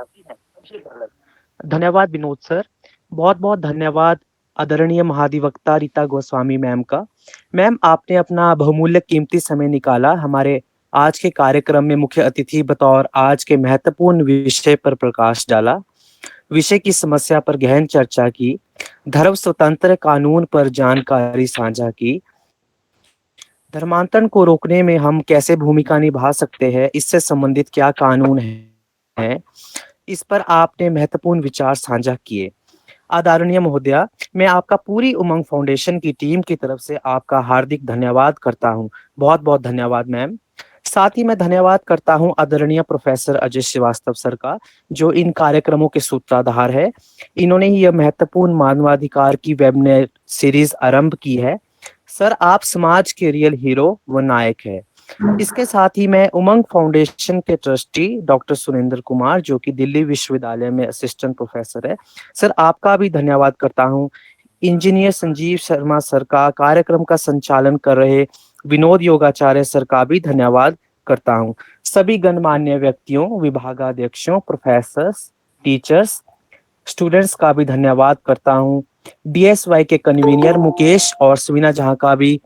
धन्यवाद विनोद सर। बहुत बहुत धन्यवाद आदरणीय महाधिवक्ता रीता गोस्वामी मैम का। मैम, आपने अपना बहुमूल्य कीमती समय निकाला हमारे आज के कार्यक्रम में मुख्य अतिथि बतौर आज के महत्वपूर्ण विषय पर प्रकाश डाला, विषय की समस्या पर गहन चर्चा की, धर्म स्वतंत्र कानून पर जानकारी साझा की, धर्मांतरण को रोकने में हम कैसे भूमिका निभा सकते हैं, इससे संबंधित क्या कानून है, इस पर आपने महत्वपूर्ण विचार साझा किए। आदरणीय महोदया, मैं आपका पूरी उमंग फाउंडेशन की टीम की तरफ से आपका हार्दिक धन्यवाद करता हूं। बहुत बहुत धन्यवाद मैम। साथ ही मैं धन्यवाद करता हूं आदरणीय प्रोफेसर अजय श्रीवास्तव सर का, जो इन कार्यक्रमों के सूत्रधार है। इन्होंने ही यह महत्वपूर्ण मानवाधिकार की वेबिनार सीरीज आरंभ की है। सर, आप समाज के रियल हीरो व नायक है। इसके साथ ही मैं उमंग फाउंडेशन के ट्रस्टी डॉक्टर सुरेंद्र कुमार, जो कि दिल्ली विश्वविद्यालय में असिस्टेंट प्रोफेसर है, सर आपका भी धन्यवाद करता हूं। इंजीनियर संजीव शर्मा सर का, कार्यक्रम का संचालन कर रहे विनोद योगाचार्य सर का भी धन्यवाद करता हूं। सभी गणमान्य व्यक्तियों, विभागाध्यक्षों, प्रोफेसर्स, टीचर्स, स्टूडेंट्स का भी धन्यवाद करता हूं। डीएसवाई के कन्वीनर मुकेश और सवीना जहां का भी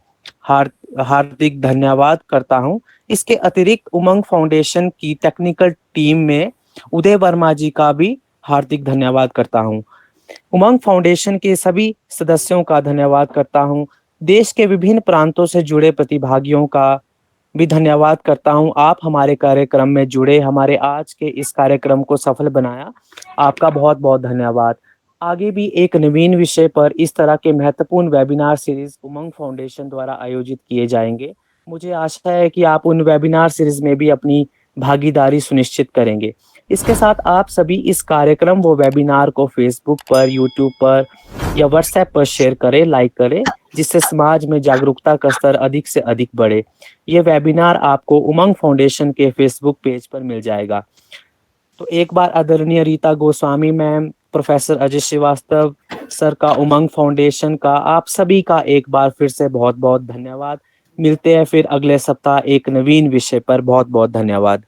हार्दिक धन्यवाद करता हूं। इसके अतिरिक्त उमंग फाउंडेशन की टेक्निकल टीम में उदय वर्मा जी का भी हार्दिक धन्यवाद करता हूं। उमंग फाउंडेशन के सभी सदस्यों का धन्यवाद करता हूं। देश के विभिन्न प्रांतों से जुड़े प्रतिभागियों का भी धन्यवाद करता हूं। आप हमारे कार्यक्रम में जुड़े, हमारे आज के इस कार्यक्रम को सफल बनाया, आपका बहुत बहुत धन्यवाद। आगे भी एक नवीन विषय पर इस तरह के महत्वपूर्ण वेबिनार सीरीज उमंग फाउंडेशन द्वारा आयोजित किए जाएंगे। मुझे आशा है कि आप उन वेबिनार सीरीज में भी अपनी भागीदारी सुनिश्चित करेंगे। इसके साथ आप सभी इस कार्यक्रम व वेबिनार को फेसबुक पर, यूट्यूब पर या व्हाट्सएप पर शेयर करें, लाइक करें, जिससे समाज में जागरूकता का स्तर अधिक से अधिक बढ़े। ये वेबिनार आपको उमंग फाउंडेशन के फेसबुक पेज पर मिल जाएगा। तो एक बार आदरणीय Rita Goswami ma'am, professor Ajay Srivastava sir का, उमंग फाउंडेशन का, आप सभी का एक बार फिर से बहुत बहुत धन्यवाद। मिलते हैं फिर अगले सप्ताह एक नवीन विषय पर। बहुत बहुत धन्यवाद।